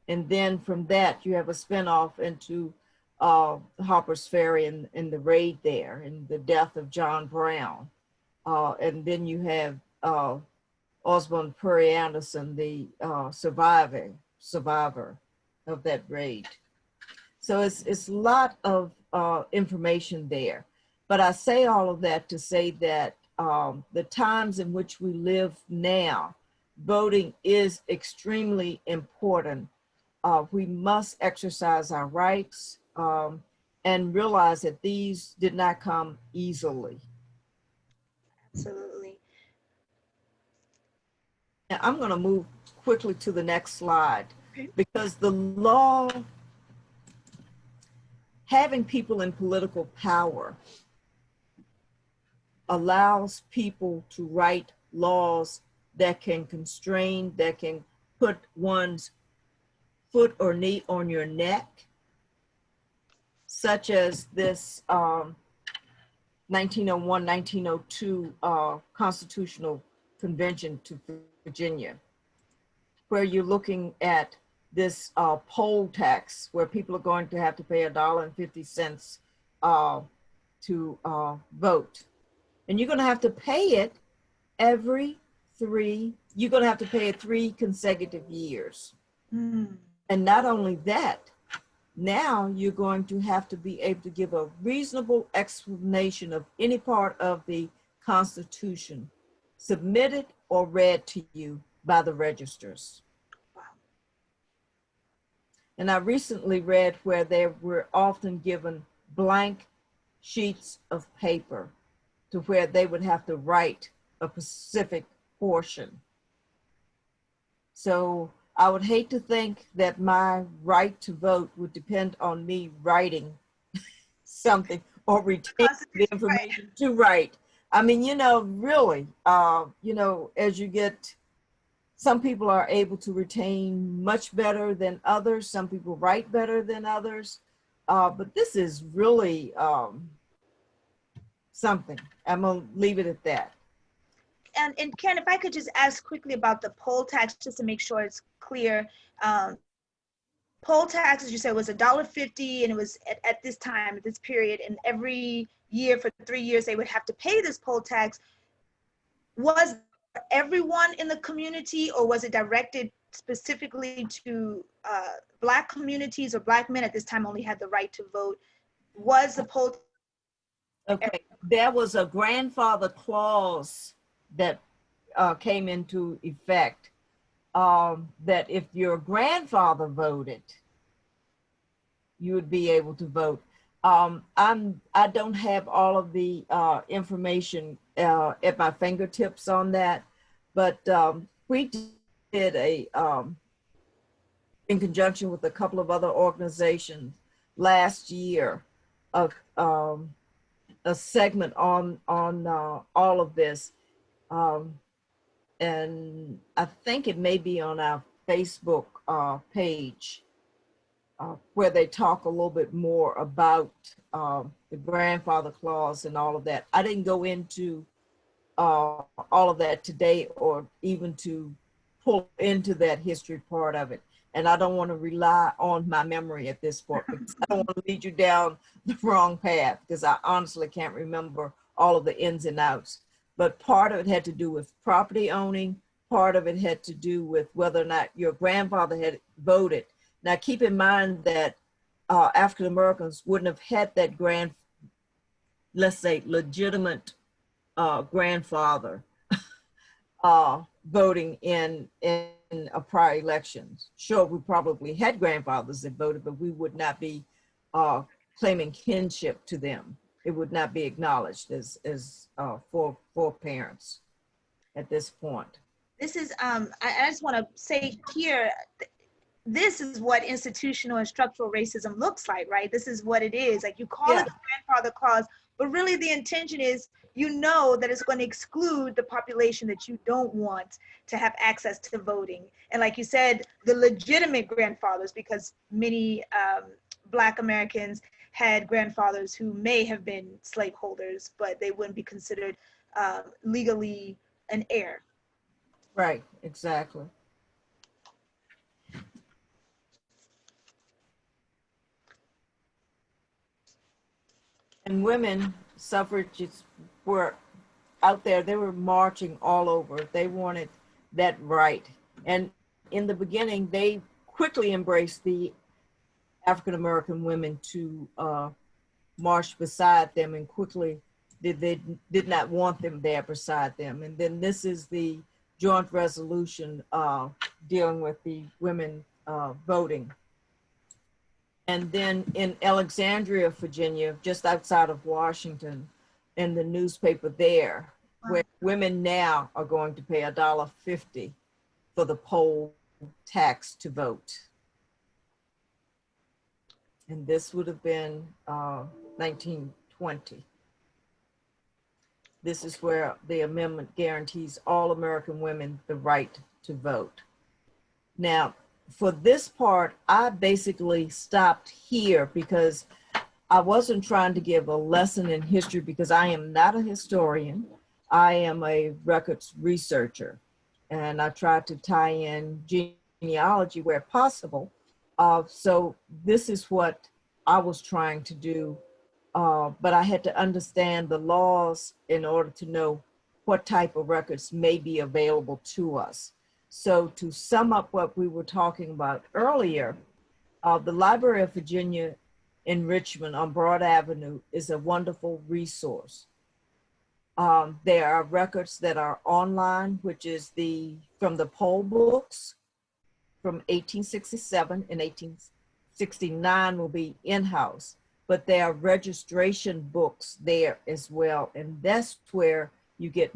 And then from that, you have a spinoff into Harper's Ferry and the raid there and the death of John Brown. And then you have Osborne Perry Anderson, the survivor of that raid. So it's a lot of information there. But I say all of that to say that the times in which we live now, voting is extremely important. We must exercise our rights and realize that these did not come easily. Absolutely. Now, I'm going to move quickly to the next slide, Okay. because the law, having people in political power, allows people to write laws that can constrain, that can put one's foot or knee on your neck, such as this 1901-1902 Constitutional Convention to Virginia, where you're looking at this poll tax, where people are going to have to pay $1.50 to vote. And you're going to have to pay it you're going to have to pay it 3 consecutive years. Mm. And not only that, now you're going to have to be able to give a reasonable explanation of any part of the Constitution submitted or read to you by the registers. Wow. And I recently read where they were often given blank sheets of paper to where they would have to write a specific portion. So I would hate to think that my right to vote would depend on me writing something or retaining the information to write. I mean, really, as you get, some people are able to retain much better than others. Some people write better than others. But this is really something. I'm going to leave it at that. And Ken, if I could just ask quickly about the poll tax, just to make sure it's clear. Poll tax, as you said, was $1.50, and it was at this time, at this period, and every year for 3 years, they would have to pay this poll tax. Was everyone in the community, or was it directed specifically to Black communities, or Black men at this time only had the right to vote? Was the poll? Okay, there was a grandfather clause that came into effect, that if your grandfather voted, you would be able to vote. I don't have all of the information at my fingertips on that, but we did in conjunction with a couple of other organizations last year, a segment on all of this. And I think it may be on our Facebook page, where they talk a little bit more about the grandfather clause and all of that. I didn't go into all of that today, or even to pull into that history part of it. And I don't want to rely on my memory at this point, because I don't want to lead you down the wrong path, because I honestly can't remember all of the ins and outs. But part of it had to do with property owning, part of it had to do with whether or not your grandfather had voted. Now, keep in mind that African Americans wouldn't have had that let's say, legitimate grandfather voting in a prior elections. Sure, we probably had grandfathers that voted, but we would not be claiming kinship to them. It would not be acknowledged as for parents at this point. This is, I just want to say here, this is what institutional and structural racism looks like, right? This is what it is. Like, you call it the grandfather clause, but really the intention is, you know, that it's going to exclude the population that you don't want to have access to voting. And like you said, the legitimate grandfathers, because many Black Americans had grandfathers who may have been slaveholders, but they wouldn't be considered legally an heir. Right, exactly. And women suffragists were out there, they were marching all over. They wanted that right. And in the beginning, they quickly embraced the African-American women to march beside them, and quickly they did not want them there beside them. And then this is the joint resolution dealing with the women voting. And then in Alexandria, Virginia, just outside of Washington, in the newspaper there, where women now are going to pay $1.50 for the poll tax to vote. And this would have been 1920. This is where the amendment guarantees all American women the right to vote. Now, for this part, I basically stopped here because I wasn't trying to give a lesson in history, because I am not a historian. I am a records researcher, and I try to tie in genealogy where possible. So this is what I was trying to do, but I had to understand the laws in order to know what type of records may be available to us. So to sum up what we were talking about earlier, the Library of Virginia in Richmond on Broad Avenue is a wonderful resource. There are records that are online, which is from the poll books from 1867 and 1869 will be in-house, but there are registration books there as well. And that's where you get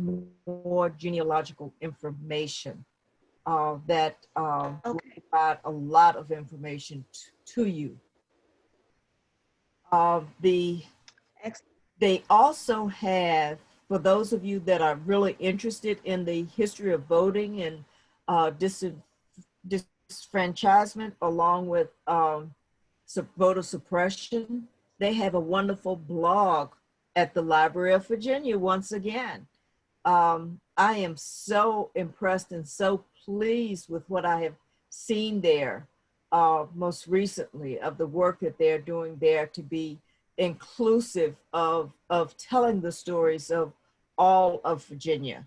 more genealogical information that will provide a lot of information to you. They also have, for those of you that are really interested in the history of voting and disfranchisement, along with voter suppression, they have a wonderful blog at the Library of Virginia once again. I am so impressed and so pleased with what I have seen there most recently, of the work that they're doing there to be inclusive of telling the stories of all of Virginia.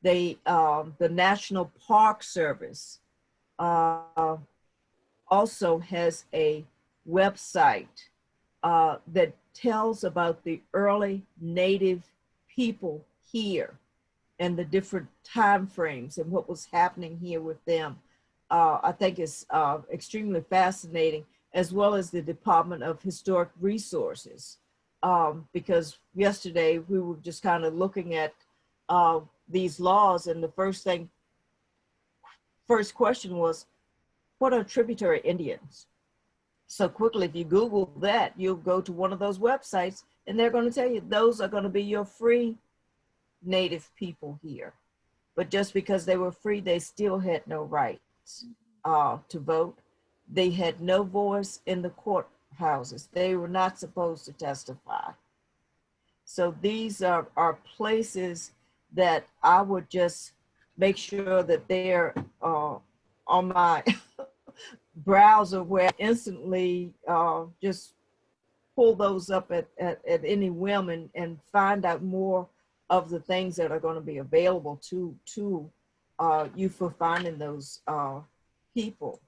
The National Park Service also has a website that tells about the early Native people here and the different time frames and what was happening here with them. I think it's extremely fascinating, as well as the Department of Historic Resources, because yesterday we were just kind of looking at these laws, and the first question was, what are tributary Indians? So quickly, if you Google that, you'll go to one of those websites, and they're going to tell you those are going to be your free Native people here. But just because they were free, they still had no rights to vote. They had no voice in the courthouses. They were not supposed to testify. So these are places that I would just make sure that they're on my browser, where I instantly just pull those up at any whim and find out more of the things that are going to be available to you for finding those people.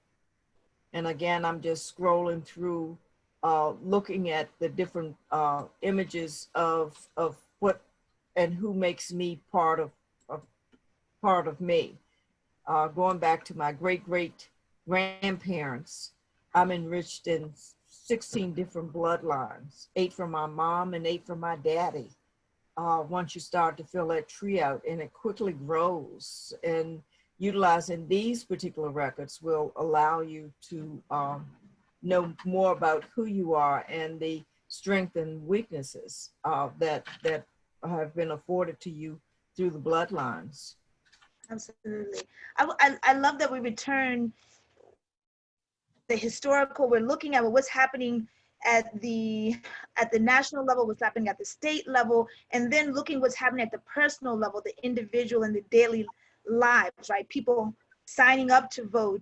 And again, I'm just scrolling through, looking at the different images of what and who makes me part of me. Going back to my great grandparents, I'm enriched in 16 different bloodlines, 8 from my mom and 8 from my daddy. Once you start to fill that tree out, and it quickly grows, and utilizing these particular records will allow you to know more about who you are and the strengths and weaknesses that have been afforded to you through the bloodlines. Absolutely. I love that we return the historical. We're looking at what's happening at the national level, what's happening at the state level, and then looking what's happening at the personal level, the individual and the daily lives, right? People signing up to vote,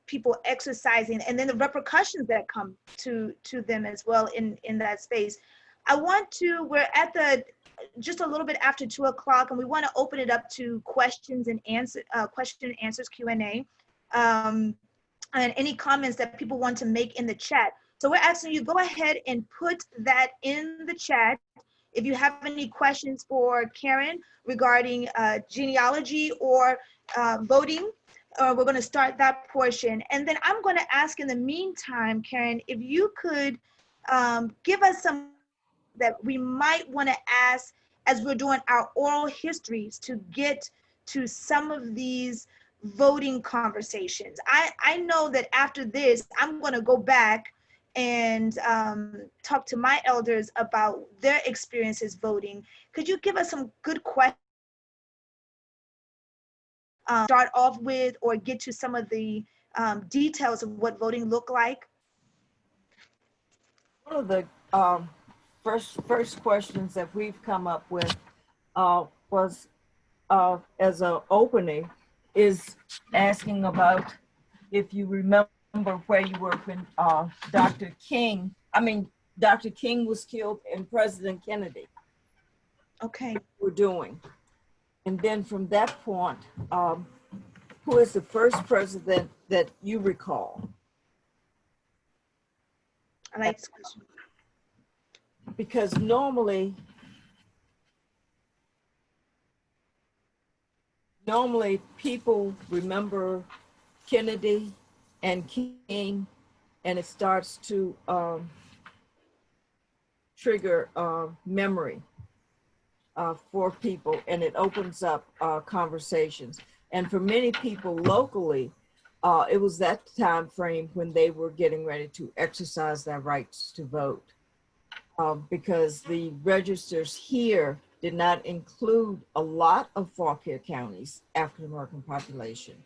people exercising, and then the repercussions that come to them as well in that space. We're at the just a little bit after 2 o'clock, and we want to open it up to questions and answers, Q&A, and any comments that people want to make in the chat. So we're asking you, go ahead and put that in the chat. If you have any questions for Karen regarding genealogy or voting, we're going to start that portion. And then I'm going to ask in the meantime, Karen, if you could give us some that we might want to ask as we're doing our oral histories to get to some of these voting conversations. I know that after this, I'm going to go back and talk to my elders about their experiences voting. Could you give us some good questions start off with, or get to some of the details of what voting looked like? One of the first questions that we've come up with was as an opening is asking about if you remember where you were when Dr. King was killed and President Kennedy. Okay. We're doing. And then from that point, who is the first president that you recall? I like this question. Because normally people remember Kennedy and King, and it starts to trigger memory for people, and it opens up conversations. And for many people locally, it was that time frame when they were getting ready to exercise their rights to vote, because the registers here did not include a lot of Fauquier County's African-American population.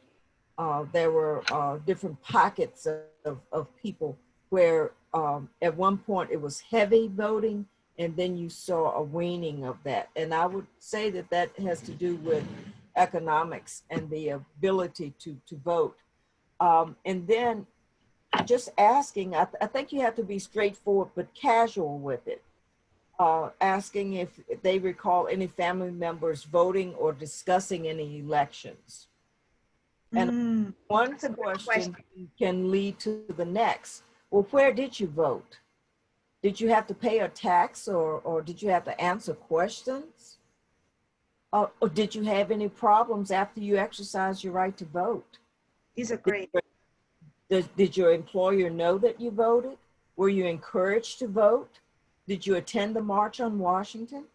There were different pockets of people where at one point it was heavy voting, and then you saw a waning of that. And I would say that that has to do with economics and the ability to vote. And then just asking, I think you have to be straightforward but casual with it. Asking if they recall any family members voting or discussing any elections. And one question can lead to the next. Well, where did you vote? Did you have to pay a tax, or did you have to answer questions? Or did you have any problems after you exercised your right to vote? These are great. Did your employer know that you voted? Were you encouraged to vote? Did you attend the March on Washington?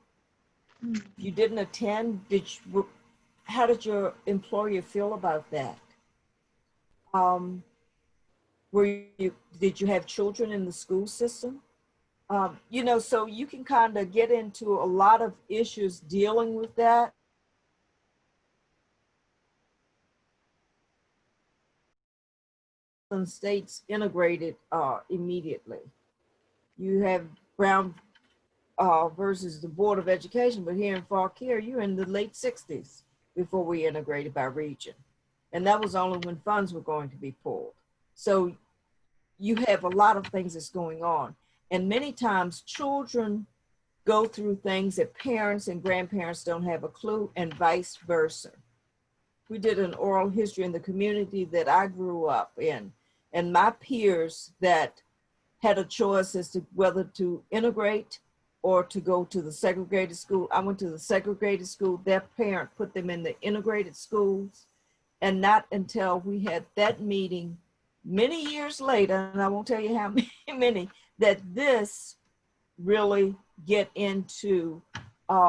If you didn't attend, how did your employer feel about that? Did you have children in the school system? You know, so you can kind of get into a lot of issues dealing with that. Some states integrated immediately. You have Brown versus the Board of Education, but here in Fauquier, you're in the late 60s before we integrated by region. And that was only when funds were going to be pulled. So you have a lot of things that's going on. And many times children go through things that parents and grandparents don't have a clue, and vice versa. we did an oral history in the community that I grew up in, and my peers that had a choice as to whether to integrate or to go to the segregated school. I went to the segregated school. Their parent put them in the integrated schools. And not until we had that meeting many years later, and I won't tell you how many, that this really get into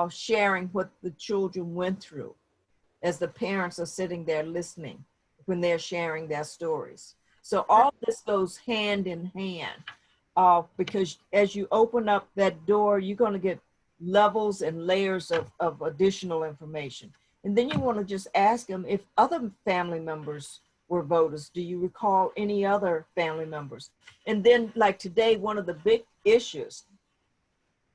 sharing what the children went through as the parents are sitting there listening when they're sharing their stories. So all this goes hand in hand, because as you open up that door, you're going to get levels and layers of additional information. And then you want to just ask them if other family members were voters. Do you recall any other family members? And then like today, one of the big issues,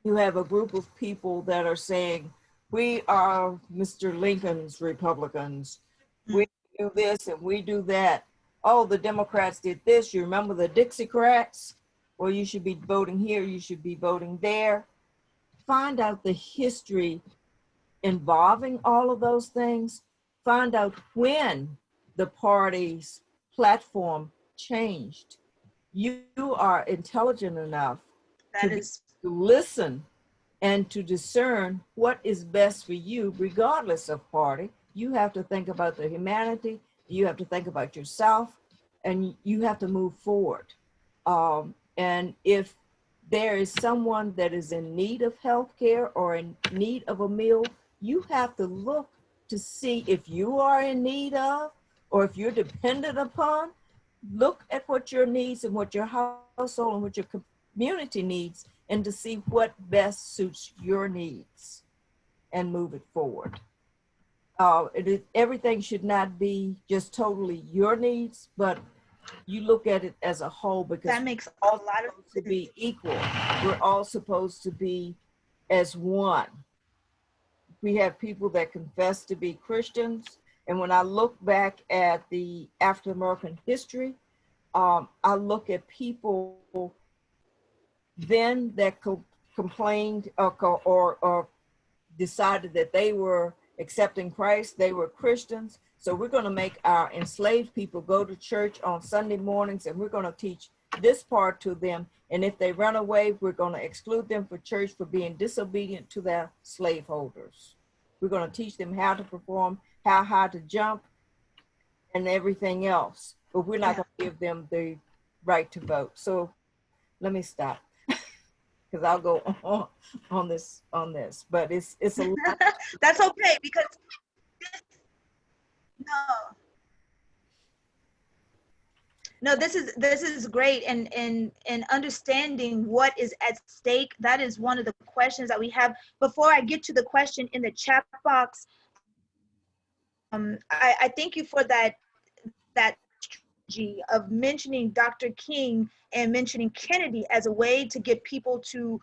you have a group of people that are saying, we are Mr. Lincoln's Republicans. We do this and we do that. Oh, the Democrats did this. You remember the Dixiecrats? Well, you should be voting here. You should be voting there. Find out the history involving all of those things. Find out when the party's platform changed. You are intelligent enough to listen and to discern what is best for you, regardless of party. You have to think about the humanity, you have to think about yourself, and you have to move forward. And if there is someone that is in need of health care or in need of a meal, you have to look to see if you are in need of, or if you're dependent upon. Look at what your needs and what your household and what your community needs, and to see what best suits your needs and move it forward. Everything should not be just totally your needs, but you look at it as a whole, because that makes a lot of sense. To be equal. We're all supposed to be as one. We have people that confess to be Christians. And when I look back at the Afro-American history, I look at people then that complained or decided that they were accepting Christ, they were Christians. So we're going to make our enslaved people go to church on Sunday mornings, and we're going to teach this part to them. And if they run away, we're going to exclude them from church for being disobedient to their slaveholders. We're going to teach them how to perform, how high to jump, and everything else. But we're not going to give them the right to vote. So let me stop, because I'll go on this. But it's a lot. That's okay, because no, this is great, and in understanding what is at stake. That is one of the questions that we have. Before I get to the question in the chat box, I thank you for that strategy of mentioning Dr. King and mentioning Kennedy as a way to get people to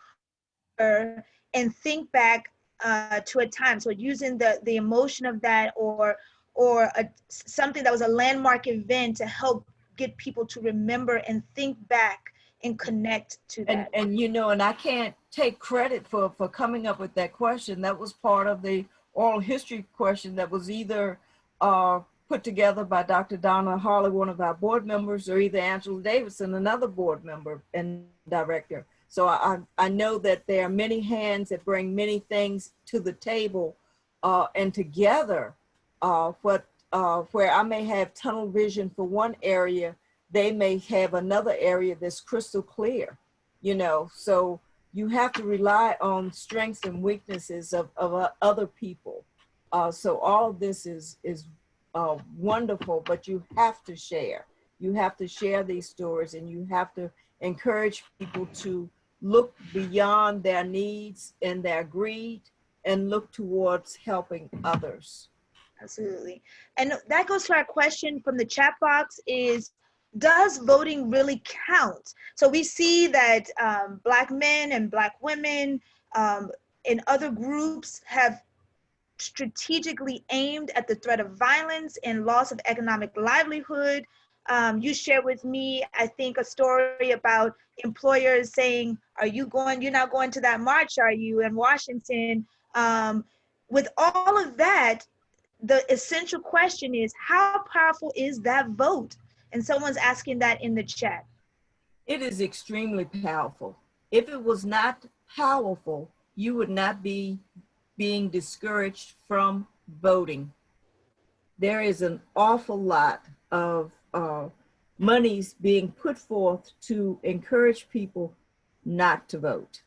and think back to a time. So using the emotion of that, or something that was a landmark event to help get people to remember and think back and connect to that. And you know, and I can't take credit for coming up with that question. That was part of the oral history question that was either put together by Dr. Donna Harley, one of our board members, or either Angela Davidson, another board member and director. So I know that there are many hands that bring many things to the table, and together, where I may have tunnel vision for one area, they may have another area that's crystal clear, you know. So you have to rely on strengths and weaknesses of other people. So all of this is wonderful, but you have to share. You have to share these stories, and you have to encourage people to look beyond their needs and their greed and look towards helping others. Absolutely. And that goes to our question from the chat box is, does voting really count? So we see that Black men and Black women in other groups have strategically aimed at the threat of violence and loss of economic livelihood. You shared with me, I think, a story about employers saying, you're not going to that march, are you, in Washington? With all of that, the essential question is, how powerful is that vote? And someone's asking that in the chat. It is extremely powerful. If it was not powerful, you would not be being discouraged from voting. There is an awful lot of monies being put forth to encourage people not to vote.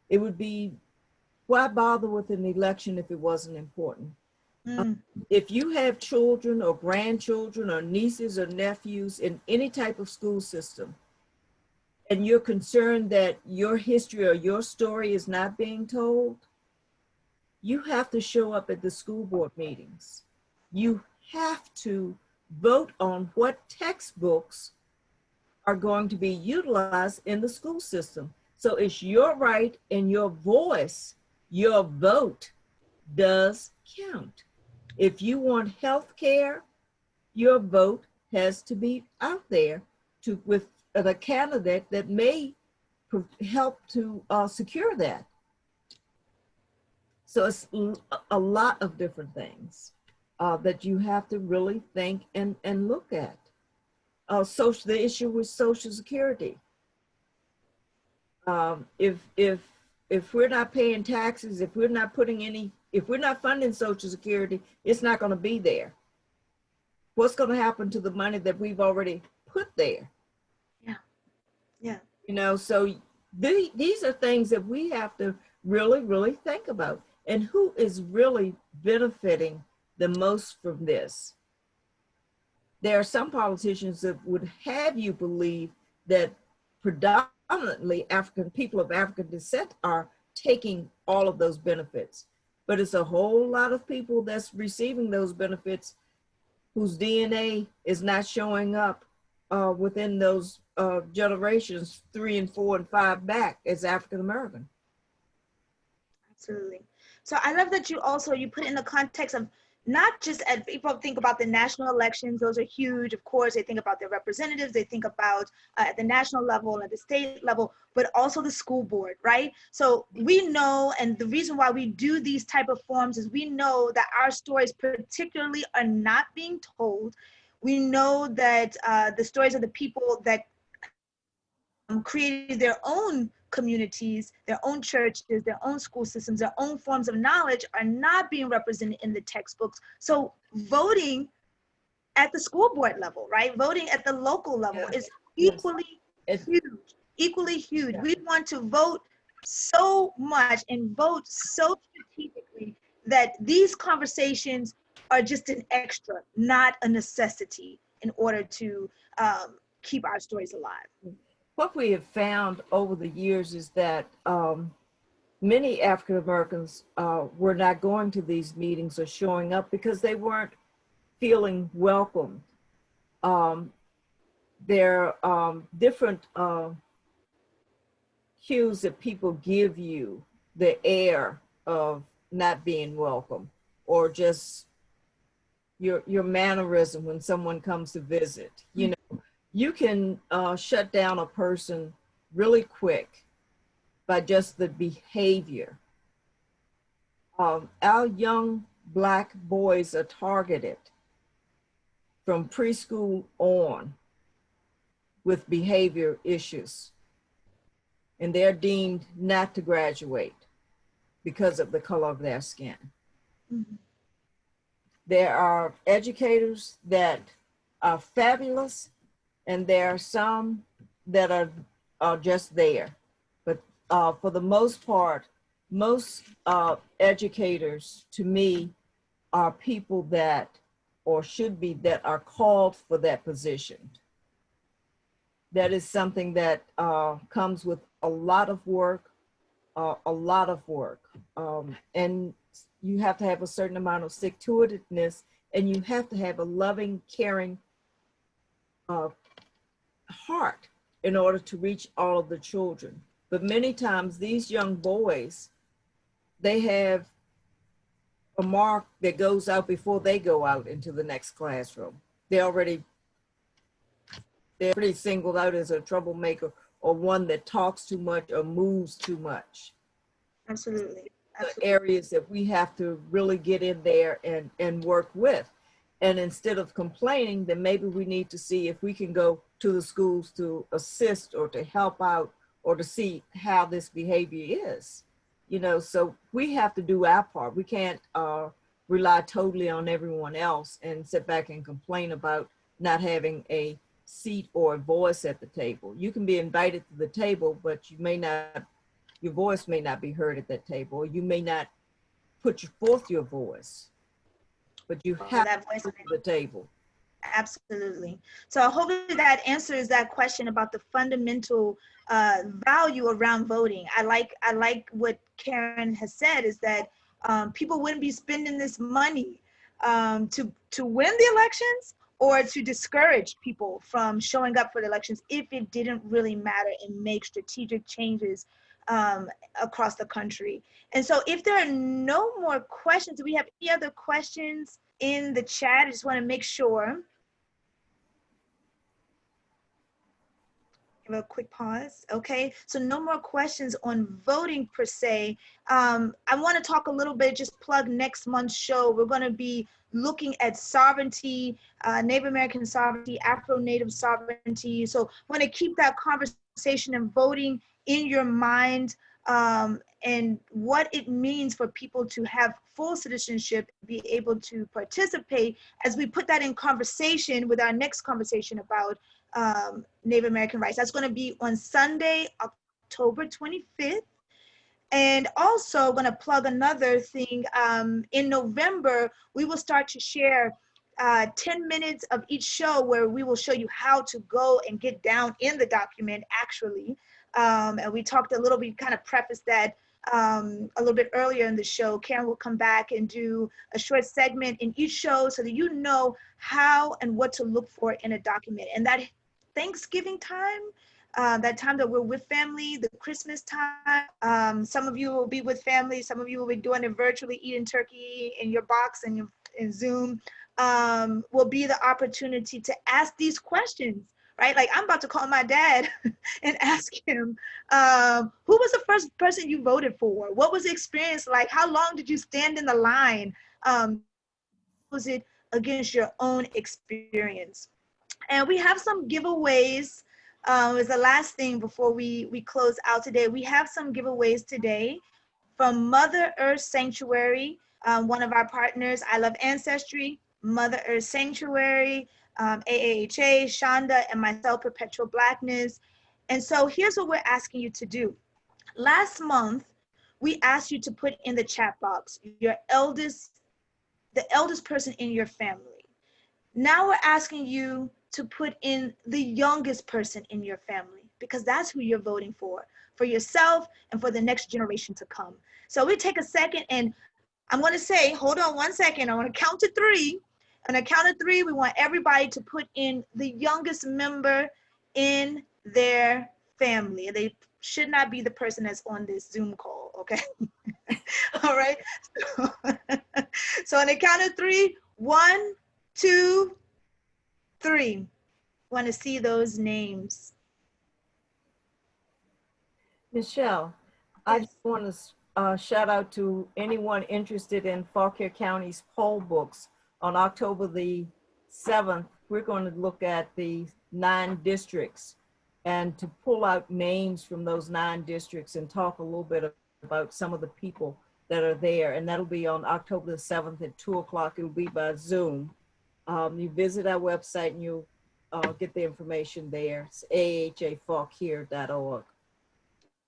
It would be, why bother with an election if it wasn't important? If you have children or grandchildren or nieces or nephews in any type of school system, and you're concerned that your history or your story is not being told, you have to show up at the school board meetings. You have to vote on what textbooks are going to be utilized in the school system. So it's your right, and your voice, your vote does count. If you want health care, your vote has to be out there with a candidate that may help to secure that. So it's a lot of different things that you have to really think and look at. The issue with Social Security. If we're not paying taxes, if we're not funding Social Security, it's not going to be there. What's going to happen to the money that we've already put there? Yeah. You know, so these are things that we have to really think about. And who is really benefiting the most from this? There are some politicians that would have you believe that predominantly people of African descent are taking all of those benefits. But it's a whole lot of people that's receiving those benefits whose DNA is not showing up within those generations 3 and 4 and 5 back as African American. Absolutely. So I love that you put in the context of not just people think about the national elections, those are huge. Of course, they think about their representatives, they think about at the national level and at the state level, but also the school board, right? So we know, and the reason why we do these type of forums is we know that our stories particularly are not being told. We know that the stories of the people that created their own communities, their own churches, their own school systems, their own forms of knowledge are not being represented in the textbooks. So voting at the school board level, right? Voting at the local level is equally huge. We want to vote so much and vote so strategically that these conversations are just an extra, not a necessity in order to keep our stories alive. What we have found over the years is that many African Americans were not going to these meetings or showing up because they weren't feeling welcomed. There are different cues that people give you, the air of not being welcome, or just your mannerism when someone comes to visit. You know, you can shut down a person really quick by just the behavior. Our young Black boys are targeted from preschool on with behavior issues, and they're deemed not to graduate because of the color of their skin. Mm-hmm. There are educators that are fabulous, and there are some that are just there. But for the most part, most educators to me are people that, or should be, that are called for that position. That is something that comes with a lot of work, and you have to have a certain amount of stick-to-itiveness, and you have to have a loving, caring heart in order to reach all of the children. But many times these young boys, they have a mark that goes out before they go out into the next classroom. They're already singled out as a troublemaker, or one that talks too much or moves too much. Absolutely. Absolutely. areas that we have to really get in there and work with. And instead of complaining, then maybe we need to see if we can go to the schools to assist or to help out or to see how this behavior is. You know, so we have to do our part. We can't rely totally on everyone else and sit back and complain about not having a seat or a voice at the table. You can be invited to the table, but you may not, your voice may not be heard at that table, or you may not put forth your voice, but you have That to voice. go to the table. Absolutely. So hopefully that answers that question about the fundamental value around voting. I like what Karen has said, is that people wouldn't be spending this money to win the elections or to discourage people from showing up for the elections if it didn't really matter and make strategic changes across the country. And so if there are no more questions, do we have any other questions in the chat? I just want to make sure. Give a quick pause. Okay, so no more questions on voting per se. I want to talk a little bit, just plug next month's show. We're going to be looking at sovereignty, Native American sovereignty, Afro-Native sovereignty. So I want to keep that conversation and voting in your mind, and what it means for people to have full citizenship, be able to participate, as we put that in conversation with our next conversation about Native American rights. That's going to be on Sunday, October 25th. And also going to plug another thing. In November, we will start to share 10 minutes of each show where we will show you how to go and get down in the document actually. And we talked a little bit, kind of prefaced that a little bit earlier in the show. Karen will come back and do a short segment in each show so that you know how and what to look for in a document. And that Thanksgiving time, that time that we're with family, the Christmas time, some of you will be with family, some of you will be doing it virtually, eating turkey in your box and in Zoom, will be the opportunity to ask these questions, right? Like I'm about to call my dad and ask him, who was the first person you voted for? What was the experience like? How long did you stand in the line? Was it against your own experience? And we have some giveaways. Is the last thing before we close out today. We have some giveaways today from Mother Earth Sanctuary, one of our partners. I Love Ancestry, Mother Earth Sanctuary, AAHA, Shonda, and myself, Perpetual Blackness. And so here's what we're asking you to do. Last month, we asked you to put in the chat box the eldest person in your family. Now we're asking you to put in the youngest person in your family, because that's who you're voting for yourself and for the next generation to come. So we take a second, and I'm going to say, hold on one second. I want to count to three. On a count of three, we want everybody to put in the youngest member in their family. They should not be the person that's on this Zoom call, okay? All right. So on the count of three, 1, 2, 3. Want to see those names. Nichelle, I just want to shout out to anyone interested in Fauquier County's poll books. On October the 7th, we're going to look at the 9 districts and to pull out names from those 9 districts and talk a little bit about some of the people that are there. And that'll be on October the 7th at 2 o'clock. It'll be by Zoom. You visit our website and you'll get the information there. It's ahafauquier.org.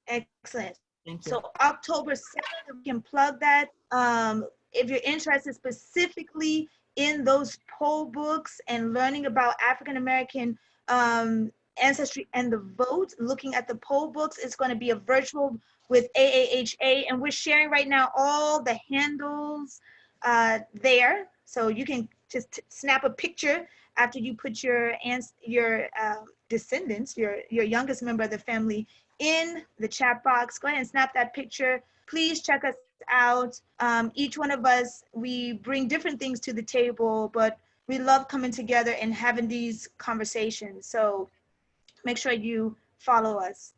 Excellent. Thank you. So October 7th, we can plug that. If you're interested specifically in those poll books and learning about African-American ancestry and the vote, looking at the poll books, it's going to be a virtual with AAHA. And we're sharing right now all the handles there. So you can just snap a picture after you put your descendants, your youngest member of the family in the chat box. Go ahead and snap that picture. Please check us out. Each one of us, we bring different things to the table, but we love coming together and having these conversations. So make sure you follow us.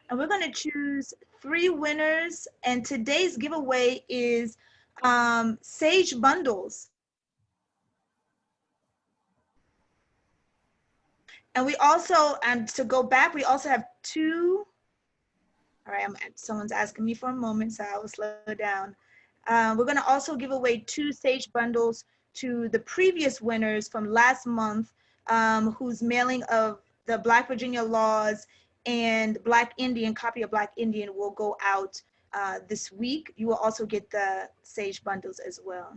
And we're going to choose 3 winners, and today's giveaway is sage bundles. And we also, and to go back, we also have 2. All right, someone's asking me for a moment, so I will slow down. We're going to also give away 2 sage bundles to the previous winners from last month, whose mailing of the Black Virginia laws and Black Indian, copy of Black Indian will go out this week. You will also get the sage bundles as well.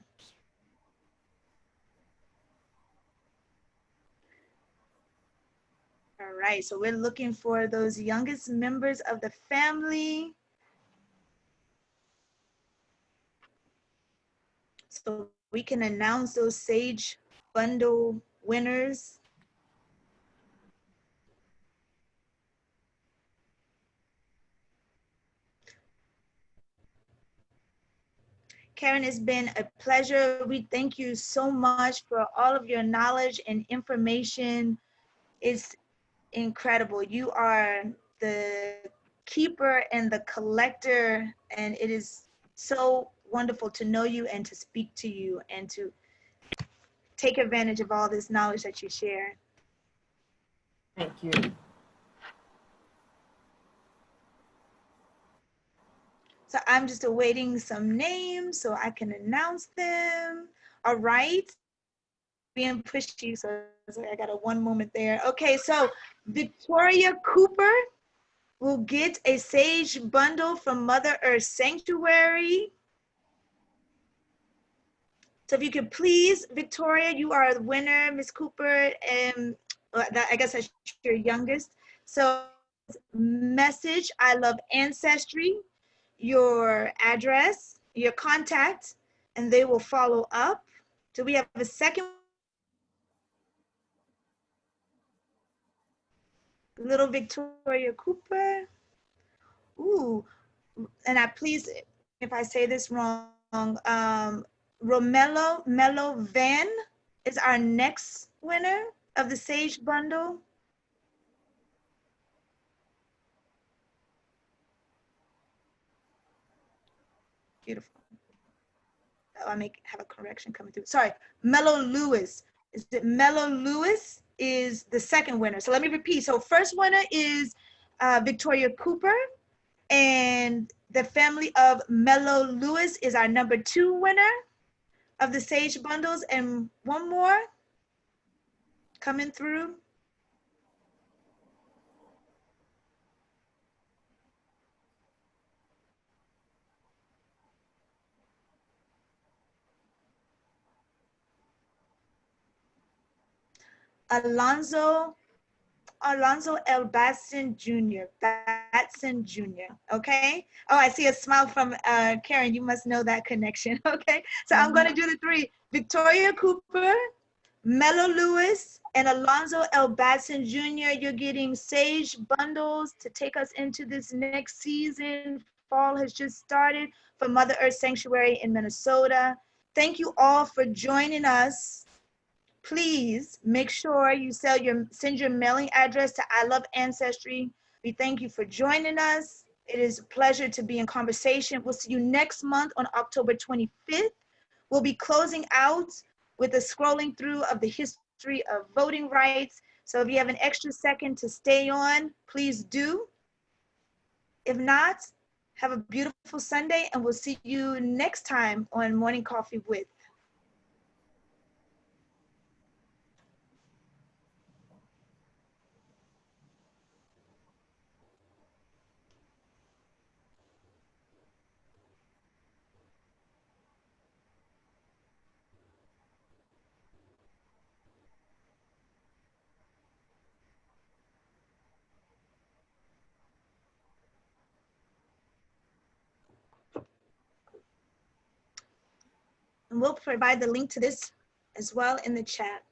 All right, so we're looking for those youngest members of the family. So we can announce those sage bundle winners. Karen, it's been a pleasure. We thank you so much for all of your knowledge and information. It's incredible. You are the keeper and the collector, and it is so wonderful to know you and to speak to you and to take advantage of all this knowledge that you share. Thank you. So I'm just awaiting some names so I can announce them. All right. Being pushy, so I got a 1 moment there. Okay, so Victoria Cooper will get a sage bundle from Mother Earth Sanctuary. So if you could please, Victoria, you are the winner, Miss Cooper, and I guess that's your youngest. So message, I love Ancestry, your address, your contact, and they will follow up. So we have a second little Victoria Cooper. Ooh, and I please, if I say this wrong, Romello Mello Van is our next winner of the Sage Bundle. Beautiful. Oh, I have a correction coming through. Sorry, Mello Lewis. Is it Mello Lewis is the second winner. So let me repeat. So first winner is Victoria Cooper, and the family of Mello Lewis is our number 2 winner of the Sage Bundles, and one more coming through. Alonzo L. Batson Jr. Batson Jr. Okay. Oh, I see a smile from Karen. You must know that connection. Okay. So I'm going to do the 3. Victoria Cooper, Mello Lewis, and Alonzo L. Batson Jr. You're getting Sage bundles to take us into this next season. Fall has just started for Mother Earth Sanctuary in Minnesota. Thank you all for joining us. Please make sure you send your mailing address to I Love Ancestry. We thank you for joining us. It is a pleasure to be in conversation. We'll see you next month on October 25th. We'll be closing out with a scrolling through of the history of voting rights. So if you have an extra second to stay on, please do. If not, have a beautiful Sunday, and we'll see you next time on Morning Coffee with. And we'll provide the link to this as well in the chat.